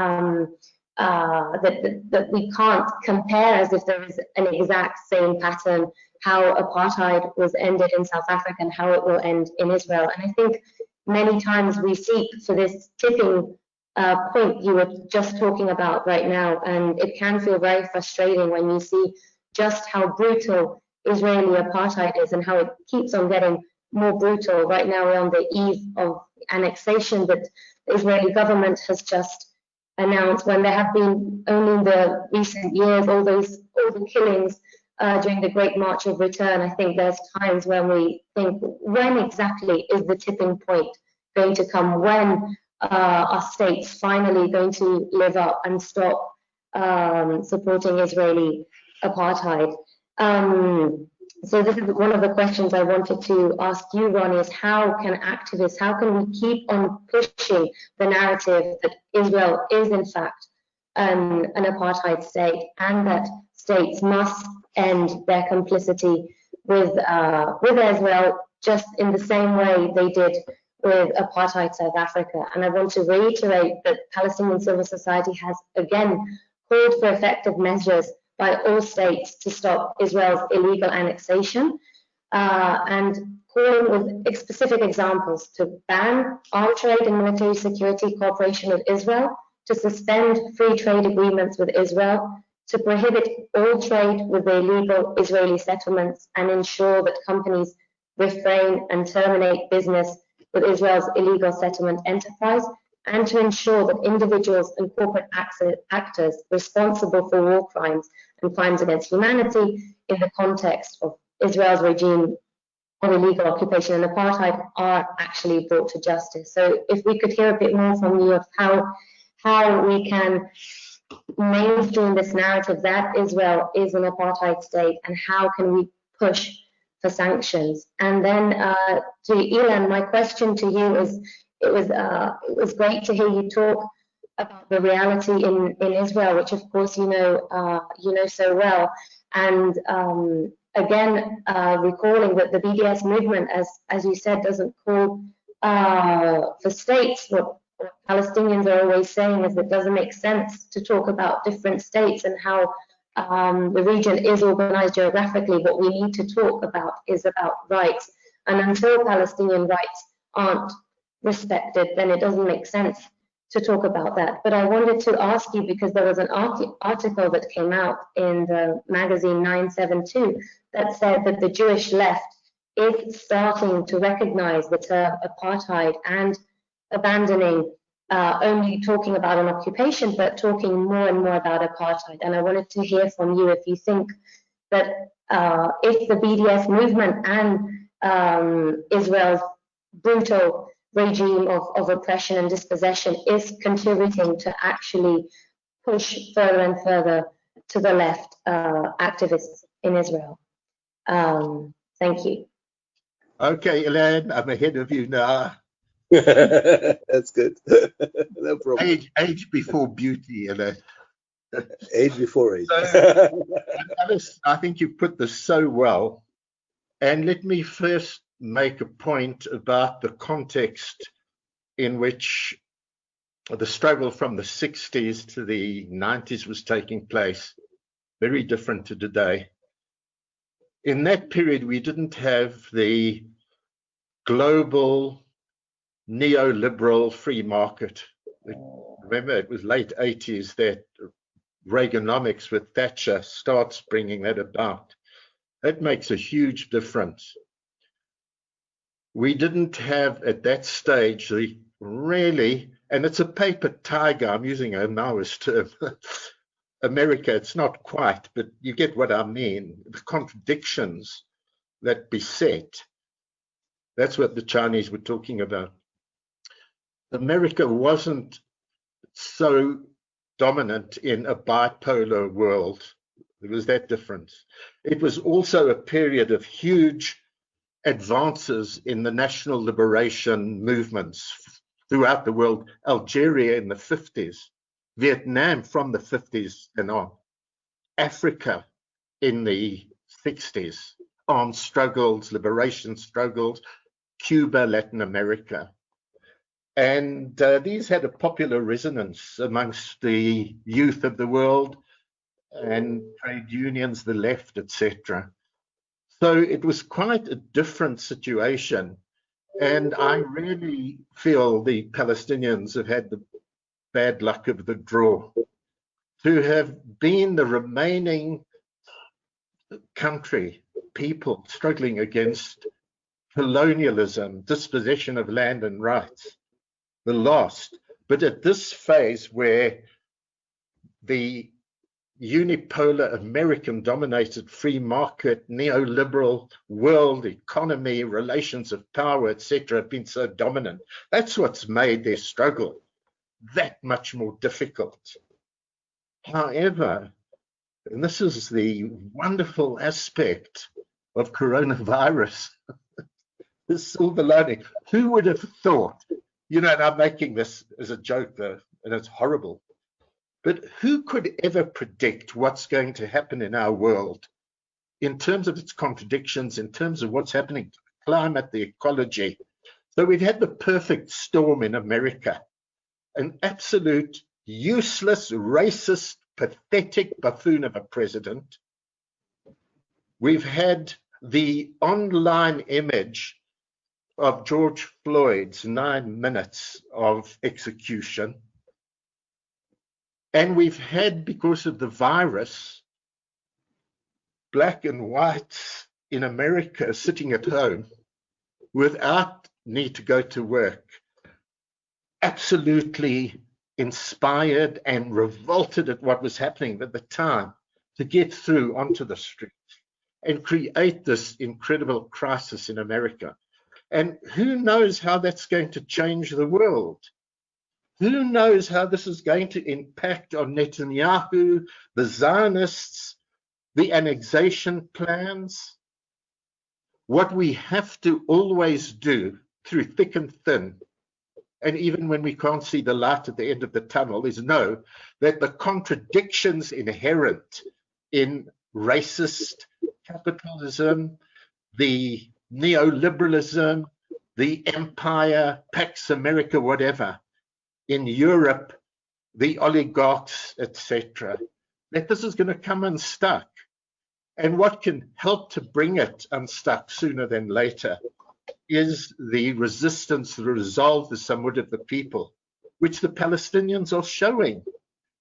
that we can't compare as if there is an exact same pattern how apartheid was ended in South Africa and how it will end in Israel. And I think many times we seek for this tipping point you were just talking about right now, and it can feel very frustrating when you see just how brutal Israeli apartheid is and how it keeps on getting more brutal. Right now we're on the eve of annexation that the Israeli government has just announced, when there have been only in the recent years all the killings during the Great March of Return. I think there's times when we think, when exactly is the tipping point going to come? When are states finally going to live up and stop supporting Israeli apartheid? So this is one of the questions I wanted to ask you, Ronnie, is how can activists, how can we keep on pushing the narrative that Israel is in fact an apartheid state, and that states must end their complicity with Israel, just in the same way they did with apartheid South Africa. And I want to reiterate that Palestinian civil society has again called for effective measures by all states to stop Israel's illegal annexation, and calling with specific examples to ban arms trade and military security cooperation with Israel, to suspend free trade agreements with Israel, to prohibit all trade with the illegal Israeli settlements, and ensure that companies refrain and terminate business with Israel's illegal settlement enterprise, and to ensure that individuals and corporate actors responsible for war crimes and crimes against humanity in the context of Israel's regime of illegal occupation and apartheid are actually brought to justice. So if we could hear a bit more from you of how we can mainstream this narrative that Israel is an apartheid state, and how can we push for sanctions. And then to Ilan, my question to you is, it was great to hear you talk about the reality in Israel, which of course you know so well. And again, recalling that the BDS movement, as you said, doesn't call for states. What Palestinians are always saying is that it doesn't make sense to talk about different states and how the region is organized geographically. What we need to talk about is about rights. And until Palestinian rights aren't respected, then it doesn't make sense to talk about that. But I wanted to ask you, because there was an article that came out in the magazine 972 that said that the Jewish left is starting to recognize the term apartheid and abandoning only talking about an occupation, but talking more and more about apartheid. And I wanted to hear from you if you think that if the BDS movement and Israel's brutal regime of oppression and dispossession is contributing to actually push further and further to the left activists in Israel. Thank you. Okay, Ilan, I'm ahead of you now. That's good. No problem. Age before beauty, Ilan. Age before age. I think you put this so well. And let me first make a point about the context in which the struggle from the 60s to the 90s was taking place. Very different to today. In that period, we didn't have the global neoliberal free market. Remember, it was late 80s that Reaganomics with Thatcher starts bringing that about. That makes a huge difference. We didn't have at that stage the really, and it's a paper tiger, I'm using a Maoist term, America, it's not quite, but you get what I mean, the contradictions that beset. That's what the Chinese were talking about. America wasn't so dominant in a bipolar world. There was that difference. It was also a period of huge advances in the national liberation movements throughout the world. Algeria in the 50s, Vietnam from the 50s and on, Africa in the 60s, armed struggles, liberation struggles, Cuba, Latin America. And these had a popular resonance amongst the youth of the world and trade unions, the left, etc. So it was quite a different situation. And I really feel the Palestinians have had the bad luck of the draw. To have been the remaining country, people struggling against colonialism, dispossession of land and rights, the last. But at this phase where the unipolar American-dominated free market, neoliberal world economy, relations of power, etc., have been so dominant, that's what's made their struggle that much more difficult. However, and this is the wonderful aspect of coronavirus, the silver lining. Who would have thought, you know, and I'm making this as a joke though, and it's horrible, but who could ever predict what's going to happen in our world in terms of its contradictions, in terms of what's happening to the climate, the ecology? So we've had the perfect storm in America, an absolute useless, racist, pathetic buffoon of a president. We've had the online image of George Floyd's 9 minutes of execution. And we've had, because of the virus, black and whites in America sitting at home without need to go to work, absolutely inspired and revolted at what was happening at the time, to get through onto the streets and create this incredible crisis in America. And who knows how that's going to change the world? Who knows how this is going to impact on Netanyahu, the Zionists, the annexation plans? What we have to always do through thick and thin, and even when we can't see the light at the end of the tunnel, is know that the contradictions inherent in racist capitalism, the neoliberalism, the empire, Pax America, whatever, in Europe, the oligarchs, etc., that this is going to come unstuck. And what can help to bring it unstuck sooner than later is the resistance, the resolve, the somewhat of the people, which the Palestinians are showing,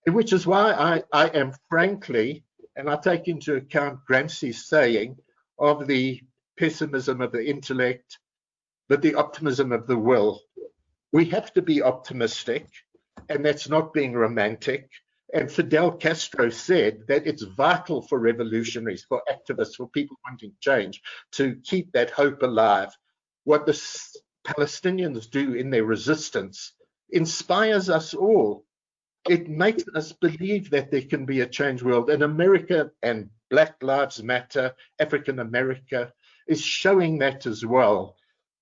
and which is why I am frankly, and I take into account Gramsci's saying of the pessimism of the intellect, but the optimism of the will. We have to be optimistic, and that's not being romantic. And Fidel Castro said that it's vital for revolutionaries, for activists, for people wanting change, to keep that hope alive. What the Palestinians do in their resistance inspires us all. It makes us believe that there can be a changed world. And America and Black Lives Matter, African America, is showing that as well.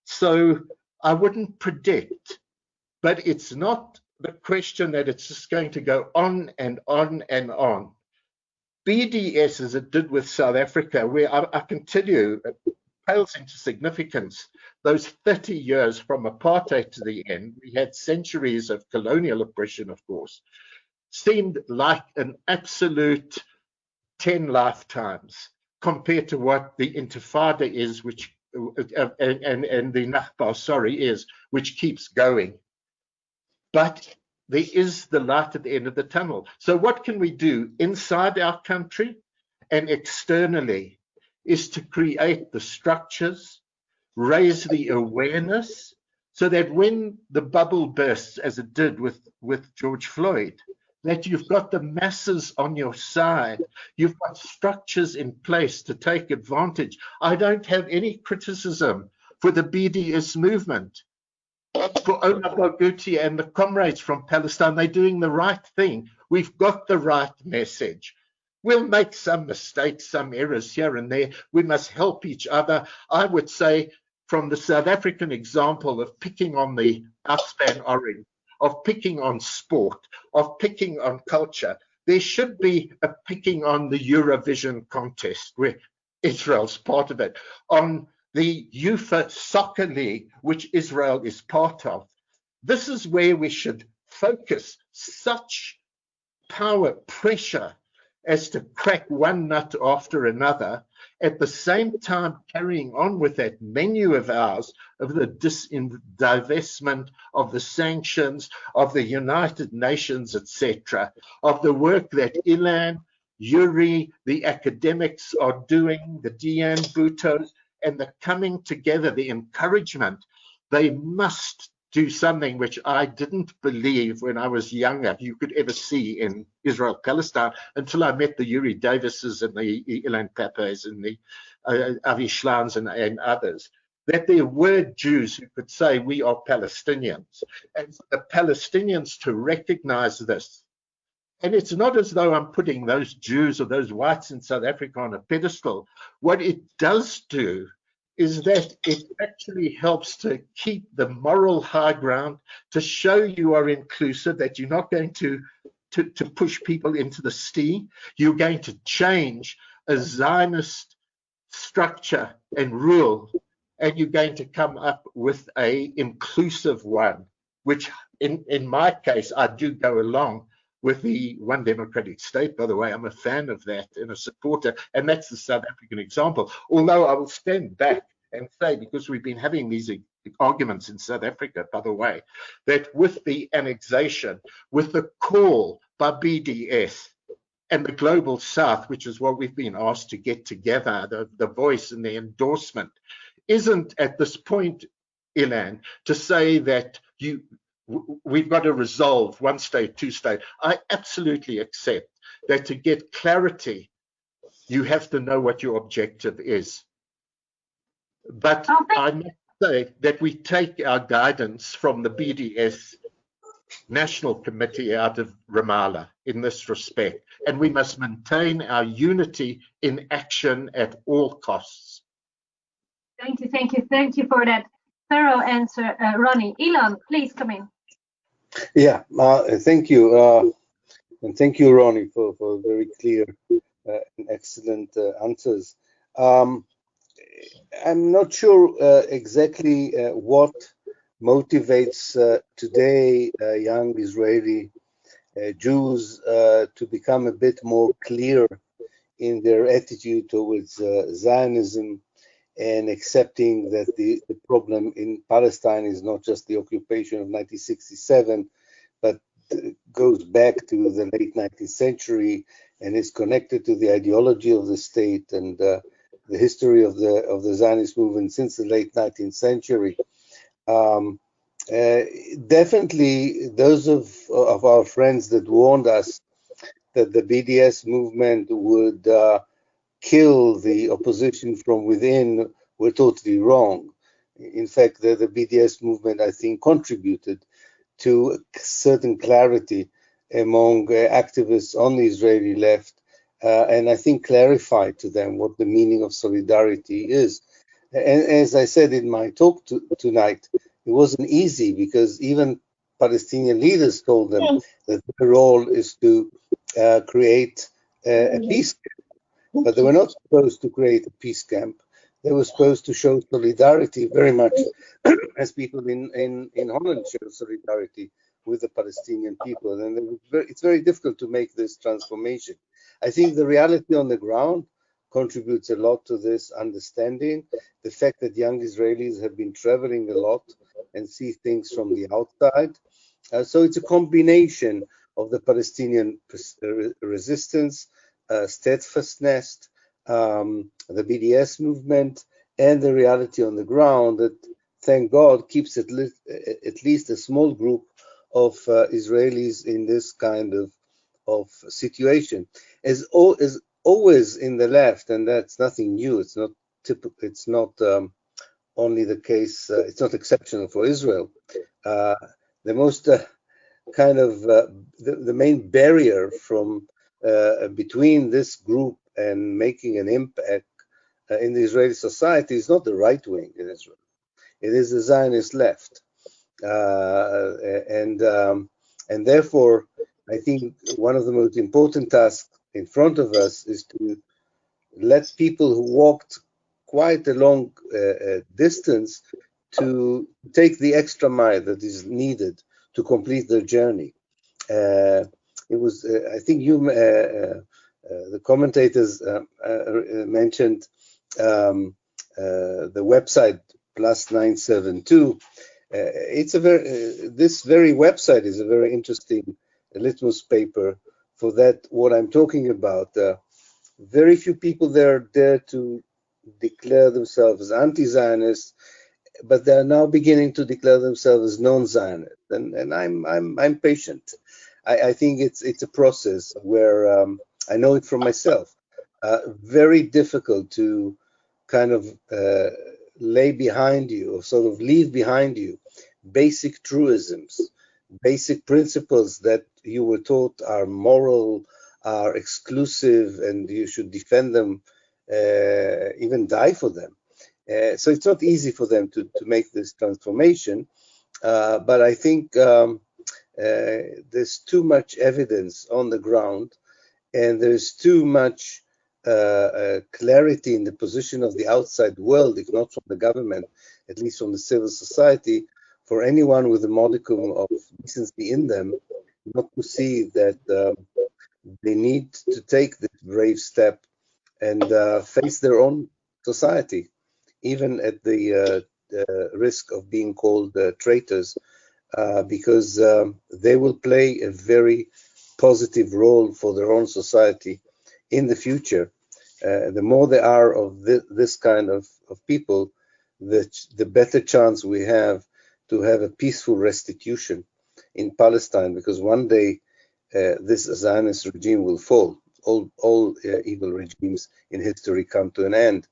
So I wouldn't predict, but it's not the question that it's just going to go on and on and on. BDS, as it did with South Africa, where I can tell you, it pales into significance. Those 30 years from apartheid to the end, we had centuries of colonial oppression, of course, seemed like an absolute 10 lifetimes compared to what the Intifada is, which and the Nakba, is, which keeps going. But there is the light at the end of the tunnel. So what can we do inside our country and externally is to create the structures, raise the awareness, so that when the bubble bursts, as it did with George Floyd, that you've got the masses on your side, you've got structures in place to take advantage. I don't have any criticism for the BDS movement, for Omar Barghouti and the comrades from Palestine. They're doing the right thing. We've got the right message. We'll make some mistakes, some errors here and there. We must help each other. I would say, from the South African example of picking on the Outspan Orange, of picking on sport, of picking on culture, there should be a picking on the Eurovision contest, where Israel's part of it, on the UEFA Soccer League, which Israel is part of. This is where we should focus such power, pressure, as to crack one nut after another, at the same time carrying on with that menu of ours of the divestment, of the sanctions, of the United Nations, etc., of the work that Ilan, Yuri, the academics are doing, the Diane Butos, and the coming together, the encouragement. They must do something which I didn't believe when I was younger you could ever see in Israel, Palestine, until I met the Yuri Davises and the Ilan Pappes and the Avi Shlans and others, that there were Jews who could say we are Palestinians, and for the Palestinians to recognize this. And it's not as though I'm putting those Jews or those whites in South Africa on a pedestal. What it does do is that it actually helps to keep the moral high ground, to show you are inclusive, that you're not going to push people into the sea. You're going to change a Zionist structure and rule, and you're going to come up with a inclusive one, which in my case, I do go along with the one democratic state. By the way, I'm a fan of that and a supporter, and that's the South African example. Although I will stand back and say, because we've been having these arguments in South Africa, by the way, that with the annexation, with the call by BDS and the Global South, which is what we've been asked to get together, the voice and the endorsement, isn't at this point, Ilan, to say that we've got to resolve one state, two state. I absolutely accept that to get clarity, you have to know what your objective is. But I must say that we take our guidance from the BDS National Committee out of Ramallah in this respect, and we must maintain our unity in action at all costs. Thank you for that thorough answer, Ronnie. Ilan, please come in. Yeah, thank you. And thank you, Ronnie, for very clear and excellent answers. I'm not sure exactly what motivates today young Israeli Jews to become a bit more clear in their attitude towards Zionism and accepting that the problem in Palestine is not just the occupation of 1967, but goes back to the late 19th century and is connected to the ideology of the state and the history of the Zionist movement since the late 19th century. Definitely, those of our friends that warned us that the BDS movement would kill the opposition from within were totally wrong. In fact, the BDS movement, I think, contributed to a certain clarity among activists on the Israeli left, and I think clarified to them what the meaning of solidarity is. And as I said in my talk tonight, it wasn't easy because even Palestinian leaders told them that their role is to create a peace camp, but they were not supposed to create a peace camp. They were supposed to show solidarity very much as people in Holland show solidarity with the Palestinian people. And it's very difficult to make this transformation. I think the reality on the ground contributes a lot to this understanding. The fact that young Israelis have been traveling a lot and see things from the outside. So it's a combination of the Palestinian resistance, steadfastness, the BDS movement, and the reality on the ground that, thank God, keeps at least a small group of Israelis in this kind of situation. As always in the left, and that's nothing new. It's not typical. It's not only the case. It's not exceptional for Israel. The most kind of the main barrier from between this group and making an impact in the Israeli society is not the right wing in Israel. It is the Zionist left, and therefore, I think one of the most important tasks in front of us is to let people who walked quite a long distance to take the extra mile that is needed to complete their journey. It was, I think the commentators mentioned the website Plus 972. It's this very website is a very interesting litmus paper for that. What I'm talking about. Very few people there dare to declare themselves as anti-Zionists, but they are now beginning to declare themselves as non-Zionist, and I'm patient. I think it's a process where I know it from myself. Very difficult to kind of lay behind you, or sort of leave behind you, basic truisms, basic principles that you were taught are moral, are exclusive, and you should defend them, even die for them. So it's not easy for them to make this transformation, but I think there's too much evidence on the ground, and there's too much clarity in the position of the outside world, if not from the government, at least from the civil society, for anyone with a modicum of decency in them not to see that they need to take this brave step and face their own society, even at the risk of being called traitors, because they will play a very positive role for their own society in the future. The more there are of this kind of people, the better chance we have to have a peaceful restitution in Palestine, because one day this Zionist regime will fall. All evil regimes in history come to an end.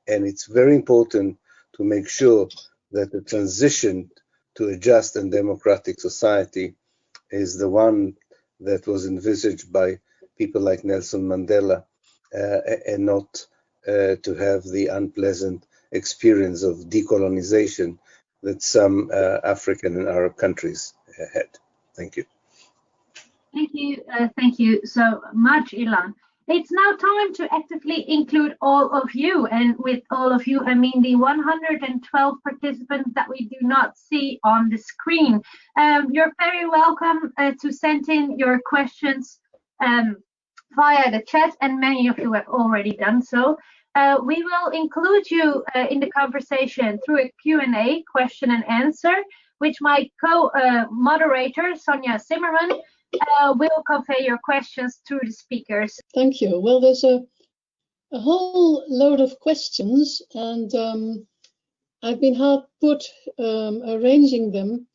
And it's very important to make sure that the transition to a just and democratic society is the one that was envisaged by people like Nelson Mandela, and not to have the unpleasant experience of decolonization that some African and Arab countries had. Thank you. Thank you so much, Ilan. It's now time to actively include all of you, and with all of you, I mean the 112 participants that we do not see on the screen. You're very welcome to send in your questions via the chat, and many of you have already done so. We will include you in the conversation through a Q&A, question and answer, which my co-moderator, Sonja Zimmerman, will convey your questions to the speakers. Thank you. Well, there's a whole load of questions, and I've been hard put arranging them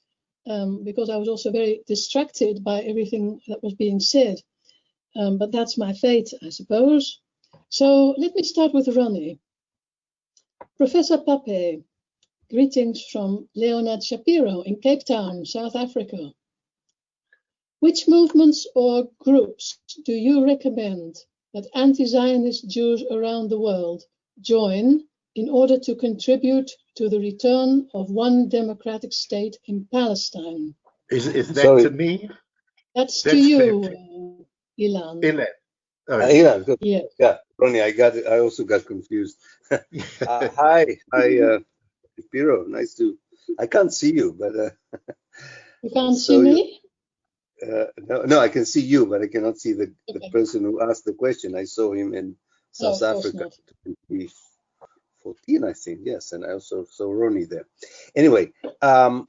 because I was also very distracted by everything that was being said. But that's my fate, I suppose. So let me start with Ronnie. Professor Pappe, greetings from Leonard Shapiro in Cape Town, South Africa. Which movements or groups do you recommend that anti-Zionist Jews around the world join in order to contribute to the return of one democratic state in Palestine? Is that to me? That's to you, Ilan. Ilan. Oh. Ilan, good. Yeah. Yeah, Ronnie, I also got confused. Hi, Shapiro. Nice to. I can't see you, but you can't see me. No, I can see you, but I cannot see the person who asked the question. I saw him in South Africa in 2014, I think. Yes, and I also saw Ronnie there. Anyway, the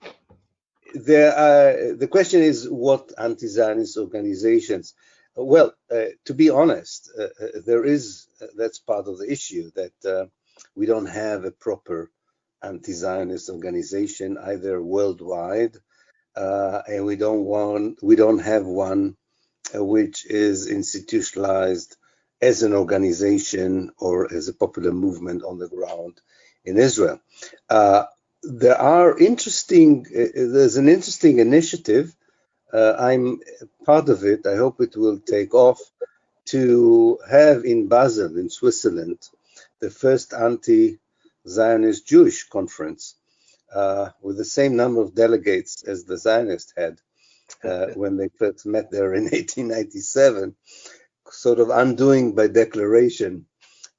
question is what anti-Zionist organizations. Well, to be honest, that's part of the issue, that we don't have a proper anti-Zionist organization either worldwide, and we don't have one which is institutionalized as an organization or as a popular movement on the ground in Israel. There's an interesting initiative. I'm part of it. I hope it will take off, to have in Basel, in Switzerland, the first anti-Zionist Jewish conference, with the same number of delegates as the Zionists had when they first met there in 1897, sort of undoing by declaration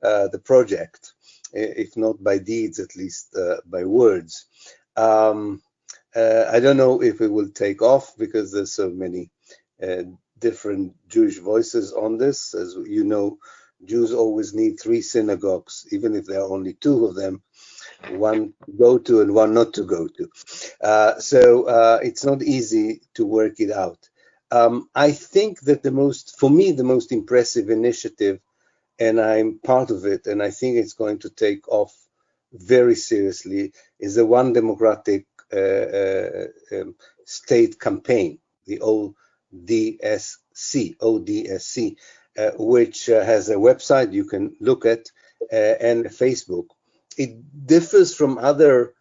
the project, if not by deeds, at least by words. I don't know if it will take off, because there's so many different Jewish voices on this. As you know, Jews always need 3 synagogues, even if there are only 2 of them, one to go to and one not to go to. So it's not easy to work it out. I think that the most impressive initiative, and I'm part of it, and I think it's going to take off very seriously, is the One Democratic State campaign, the ODSC, which has a website you can look at, and Facebook. It differs from other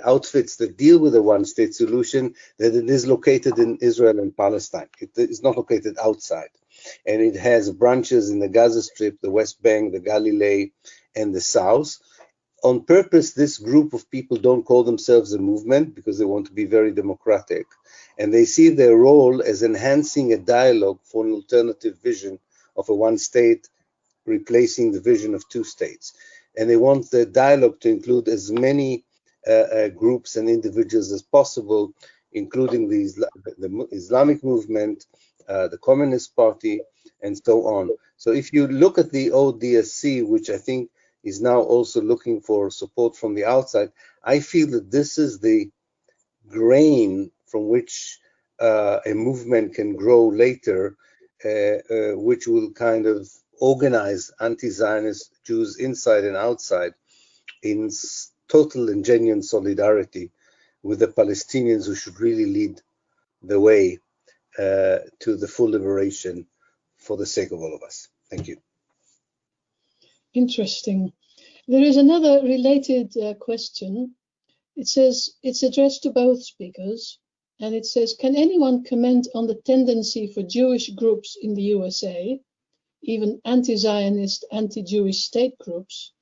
outfits that deal with the one-state solution, that it is located in Israel and Palestine. It is not located outside. And it has branches in the Gaza Strip, the West Bank, the Galilee, and the South. On purpose, this group of people don't call themselves a movement because they want to be very democratic. And they see their role as enhancing a dialogue for an alternative vision of a one-state, replacing the vision of two states. And they want the dialogue to include as many groups and individuals as possible, including the Islamic movement, the Communist Party, and so on. So if you look at the ODSC, which I think is now also looking for support from the outside, I feel that this is the grain from which a movement can grow later, which will kind of organize anti-Zionist Jews inside and outside in total and genuine solidarity with the Palestinians, who should really lead the way to the full liberation for the sake of all of us. Thank you. Interesting. There is another related question. It says, it's addressed to both speakers, and it says, can anyone comment on the tendency for Jewish groups in the USA, even anti-Zionist, anti-Jewish state groups,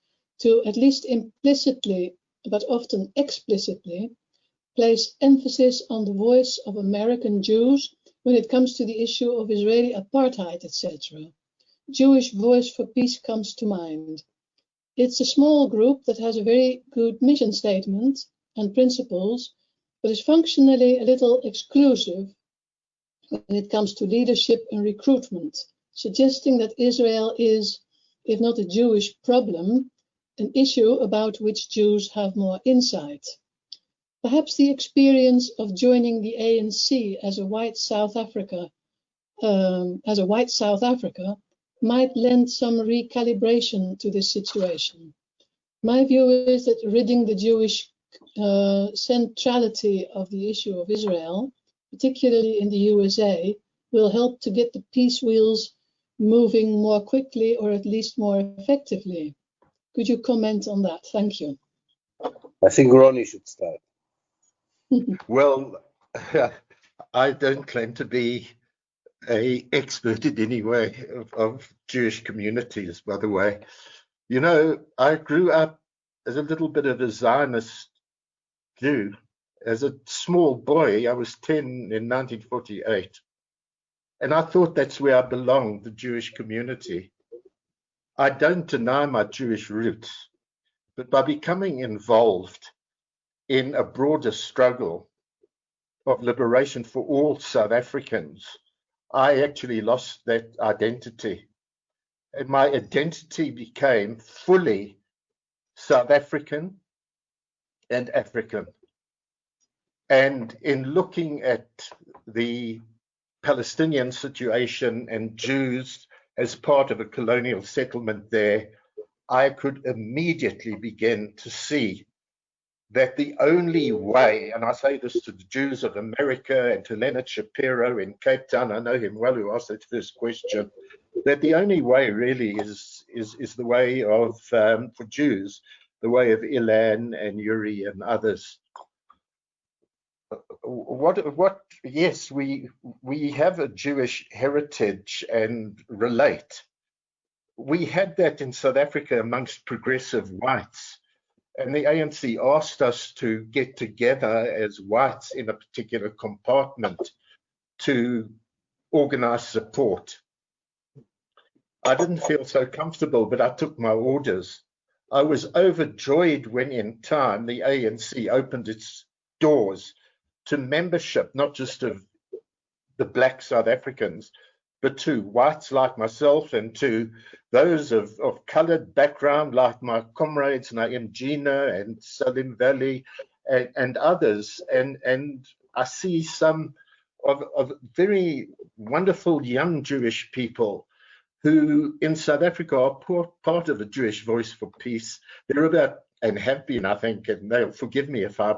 to at least implicitly, but often explicitly, place emphasis on the voice of American Jews when it comes to the issue of Israeli apartheid, etc. Jewish Voice for Peace comes to mind. It's a small group that has a very good mission statement and principles, but is functionally a little exclusive when it comes to leadership and recruitment, suggesting that Israel is, if not a Jewish problem, an issue about which Jews have more insight. Perhaps the experience of joining the ANC as a white South Africa might lend some recalibration to this situation. My view is that ridding the Jewish centrality of the issue of Israel, particularly in the USA, will help to get the peace wheels moving more quickly, or at least more effectively. Could you comment on that? Thank you. I think Ronnie should start. Well, I don't claim to be an expert in any way of Jewish communities, by the way. You know, I grew up as a little bit of a Zionist Jew. As a small boy, I was 10 in 1948. And I thought that's where I belonged, the Jewish community. I don't deny my Jewish roots, but by becoming involved in a broader struggle of liberation for all South Africans, I actually lost that identity. And my identity became fully South African and African. And in looking at the Palestinian situation and Jews as part of a colonial settlement there, I could immediately begin to see that the only way, and I say this to the Jews of America and to Leonard Shapiro in Cape Town, I know him well, who asked that first question, that the only way really is the way of, for Jews, the way of Ilan and Yuri and others. Yes, we have a Jewish heritage and relate. We had that in South Africa amongst progressive whites. And the ANC asked us to get together as whites in a particular compartment to organize support. I didn't feel so comfortable, but I took my orders. I was overjoyed when in time the ANC opened its doors to membership, not just of the Black South Africans, but to whites like myself and to those of colored background like my comrades Naim Gina and Salim Valley and others. And I see some of very wonderful young Jewish people who in South Africa are part of the Jewish Voice for Peace. They're about, and have been, I think, and they'll forgive me if I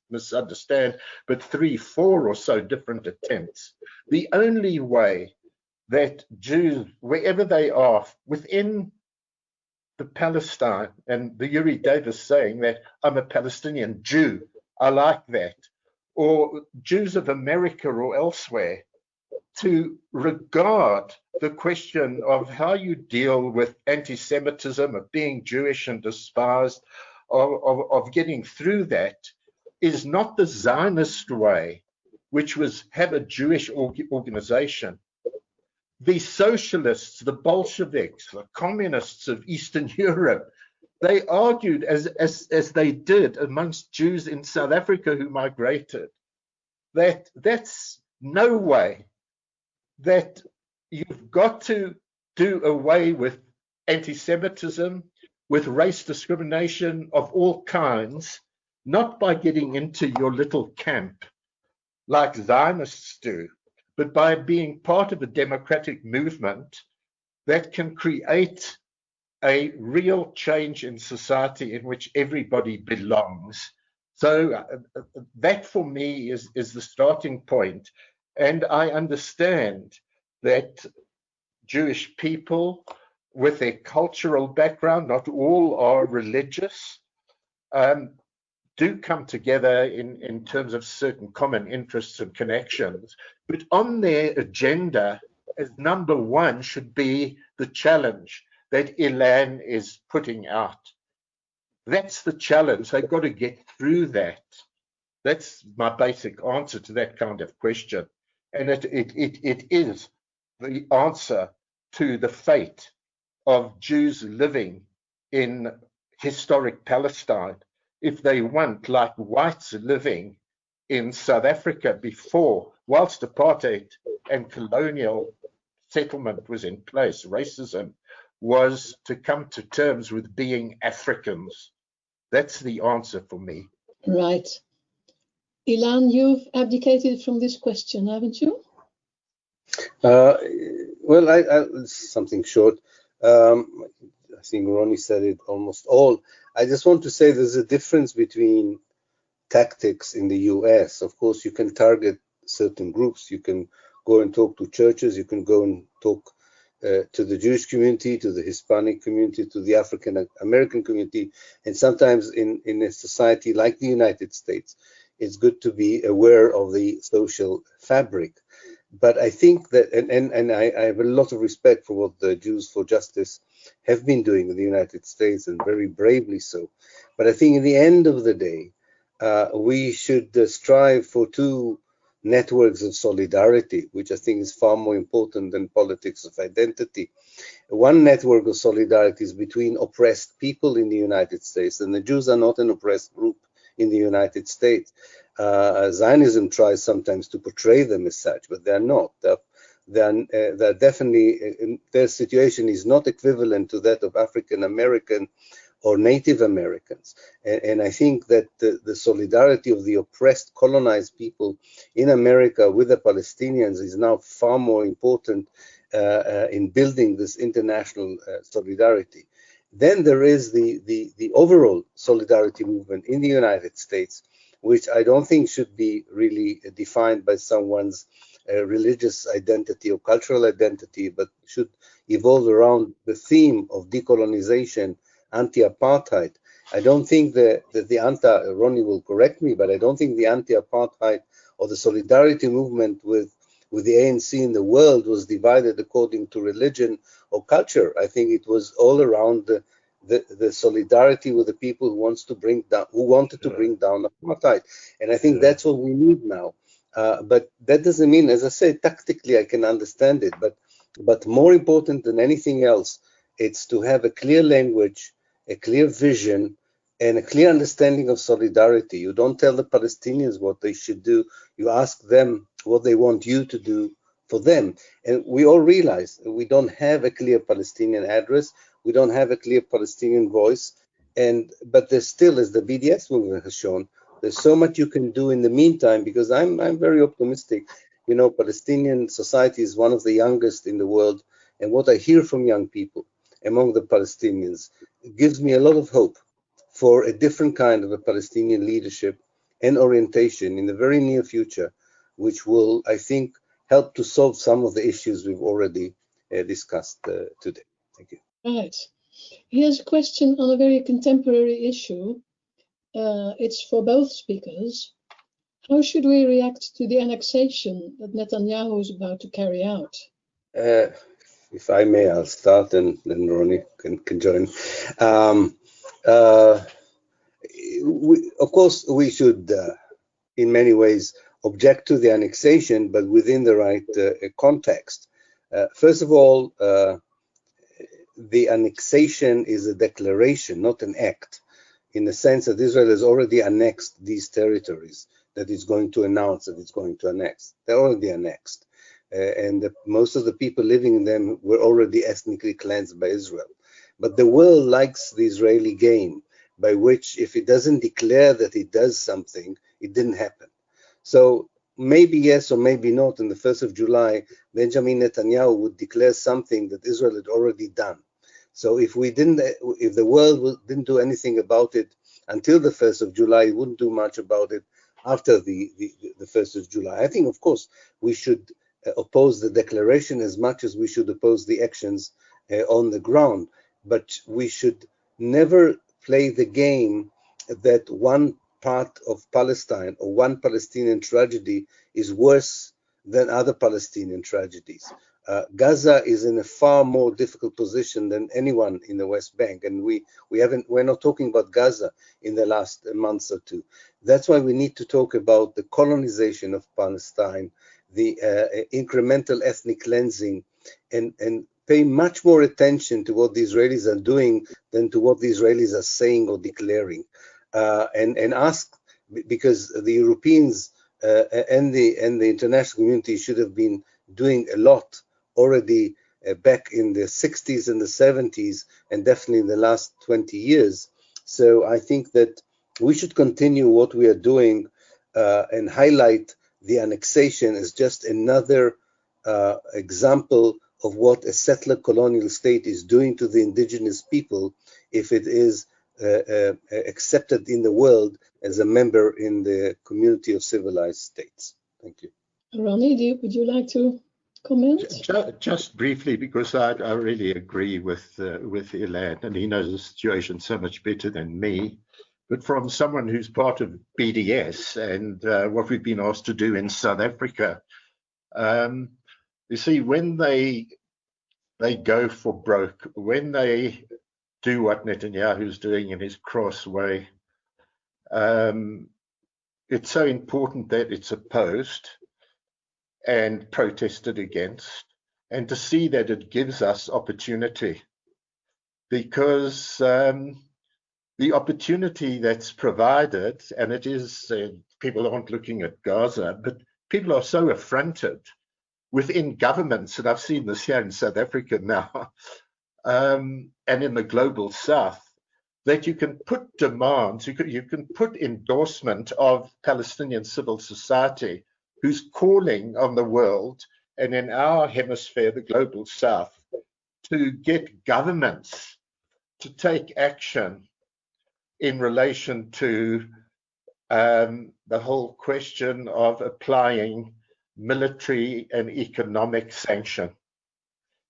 misunderstand, but 3, 4 or so different attempts. The only way that Jews, wherever they are, within the Palestine, and the Yuri Davis saying that I'm a Palestinian Jew, I like that, or Jews of America or elsewhere, to regard the question of how you deal with anti-Semitism, of being Jewish and despised, of getting through that, is not the Zionist way, which was have a Jewish organization. The socialists, the Bolsheviks, the communists of Eastern Europe, they argued, as they did amongst Jews in South Africa who migrated, that that's no way, that you've got to do away with anti-Semitism, with race discrimination of all kinds, not by getting into your little camp like Zionists do, but by being part of a democratic movement that can create a real change in society in which everybody belongs. So that for me is the starting point. And I understand that Jewish people with their cultural background, not all are religious, do come together in terms of certain common interests and connections, but on their agenda as number one should be the challenge that Ilan is putting out. That's the challenge. They've got to get through that. That's my basic answer to that kind of question. And it is the answer to the fate of Jews living in historic Palestine. If they want, like whites living in South Africa before, whilst apartheid and colonial settlement was in place, racism was to come to terms with being Africans. That's the answer for me. Right. Ilan, you've abdicated from this question, haven't you? Well, something short. I think Ronnie said it almost all. I just want to say there's a difference between tactics in the US. Of course, you can target certain groups. You can go and talk to churches. You can go and talk to the Jewish community, to the Hispanic community, to the African American community. And sometimes in a society like the United States, it's good to be aware of the social fabric. But I think that, and I have a lot of respect for what the Jews for Justice have been doing in the United States, and very bravely so. But I think in the end of the day, we should strive for two networks of solidarity, which I think is far more important than politics of identity. One network of solidarity is between oppressed people in the United States, and the Jews are not an oppressed group in the United States. Zionism tries sometimes to portray them as such, but they're not. They're definitely, their situation is not equivalent to that of African American or Native Americans. And I think that the solidarity of the oppressed, colonized people in America with the Palestinians is now far more important in building this international solidarity. Then there is the overall solidarity movement in the United States, which I don't think should be really defined by someone's religious identity or cultural identity, but should evolve around the theme of decolonization, anti-apartheid. I don't think that Ronnie will correct me, but I don't think the anti-apartheid or the solidarity movement with the ANC in the world was divided according to religion or culture. I think it was all around the solidarity with the people who wanted to bring down apartheid. And I think that's what we need now. But that doesn't mean, as I said, tactically I can understand it, but more important than anything else, it's to have a clear language, a clear vision, and a clear understanding of solidarity. You don't tell the Palestinians what they should do. You ask them what they want you to do for them. And we all realize we don't have a clear Palestinian address. We don't have a clear Palestinian voice. But there's still, as the BDS movement has shown, there's so much you can do in the meantime, because I'm very optimistic. You know, Palestinian society is one of the youngest in the world, and what I hear from young people among the Palestinians gives me a lot of hope for a different kind of a Palestinian leadership and orientation in the very near future, which will, I think, help to solve some of the issues we've already discussed today. Thank you. Right. Here's a question on a very contemporary issue. It's for both speakers. How should we react to the annexation that Netanyahu is about to carry out? If I may, I'll start, and then Ronnie can join. Of course, we should, in many ways, object to the annexation, but within the right context. First of all, the annexation is a declaration, not an act, in the sense that Israel has already annexed these territories that it's going to announce that it's going to annex. They're already annexed. And most of the people living in them were already ethnically cleansed by Israel. But the world likes the Israeli game, by which if it doesn't declare that it does something, it didn't happen. So maybe yes or maybe not, on the 1st of July, Benjamin Netanyahu would declare something that Israel had already done. So if the world didn't do anything about it until the 1st of July, it wouldn't do much about it after the 1st of July. I think, of course, we should oppose the declaration as much as we should oppose the actions on the ground. But we should never play the game that one part of Palestine or one Palestinian tragedy is worse than other Palestinian tragedies. Gaza is in a far more difficult position than anyone in the West Bank, and we're not talking about Gaza in the last months or two. That's why we need to talk about the colonization of Palestine, the incremental ethnic cleansing, and pay much more attention to what the Israelis are doing than to what the Israelis are saying or declaring, and ask, because the Europeans and the international community should have been doing a lot already back in the 60s and the 70s, and definitely in the last 20 years. So I think that we should continue what we are doing and highlight the annexation as just another example of what a settler colonial state is doing to the indigenous people if it is accepted in the world as a member in the community of civilized states. Thank you. Ronnie, would you like to comment? Just briefly, because I really agree with Ilan, and he knows the situation so much better than me. But from someone who's part of BDS and what we've been asked to do in South Africa, you see, when they go for broke, when they do what Netanyahu's doing in his cross way, it's so important that it's opposed and protested against, and to see that it gives us opportunity, because the opportunity that's provided, and it is, people aren't looking at Gaza, but people are so affronted within governments, and I've seen this here in South Africa now, and in the global South, that you can put demands, you can put endorsement of Palestinian civil society who's calling on the world, and in our hemisphere, the global South, to get governments to take action in relation to the whole question of applying military and economic sanction.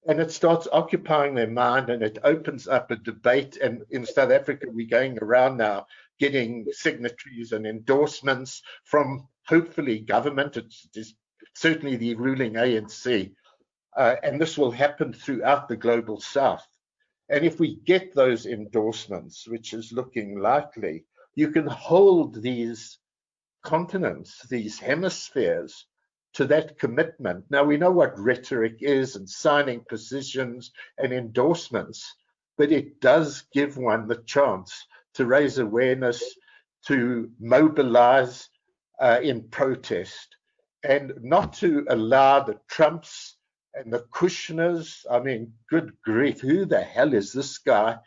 And it starts occupying their mind, and it opens up a debate. And in South Africa, we're going around now getting signatories and endorsements from hopefully government. It's certainly the ruling ANC. And this will happen throughout the global South. And if we get those endorsements, which is looking likely, you can hold these continents, these hemispheres, to that commitment. Now, we know what rhetoric is and signing positions and endorsements, but it does give one the chance to raise awareness, to mobilize in protest, and not to allow the Trumps and the Kushners. I mean, good grief, who the hell is this guy?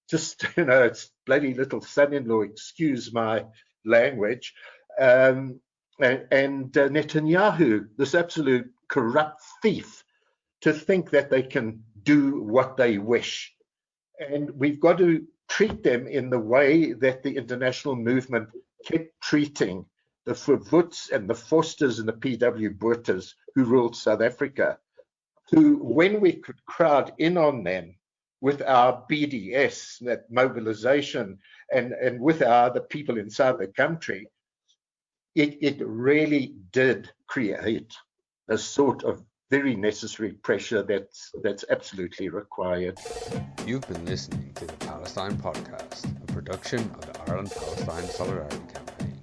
Just, it's bloody little son-in-law, excuse my language. And Netanyahu, this absolute corrupt thief, to think that they can do what they wish. And we've got to treat them in the way that the international movement kept treating the Verwoerds and the Forsters and the P.W. Botha's who ruled South Africa, who, when we could crowd in on them with our BDS, that mobilization, and with the people inside the country, it really did create a sort of very necessary pressure that's absolutely required. You've been listening to the Palestine Podcast, a production of the Ireland-Palestine Solidarity Campaign.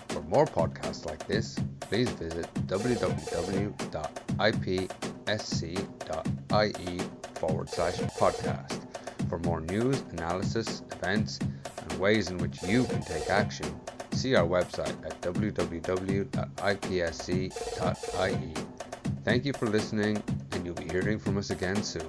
For more podcasts like this, please visit www.ipsc.ie/podcast. For more news, analysis, events, and ways in which you can take action, see our website at www.ipsc.ie. Thank you for listening, and you'll be hearing from us again soon.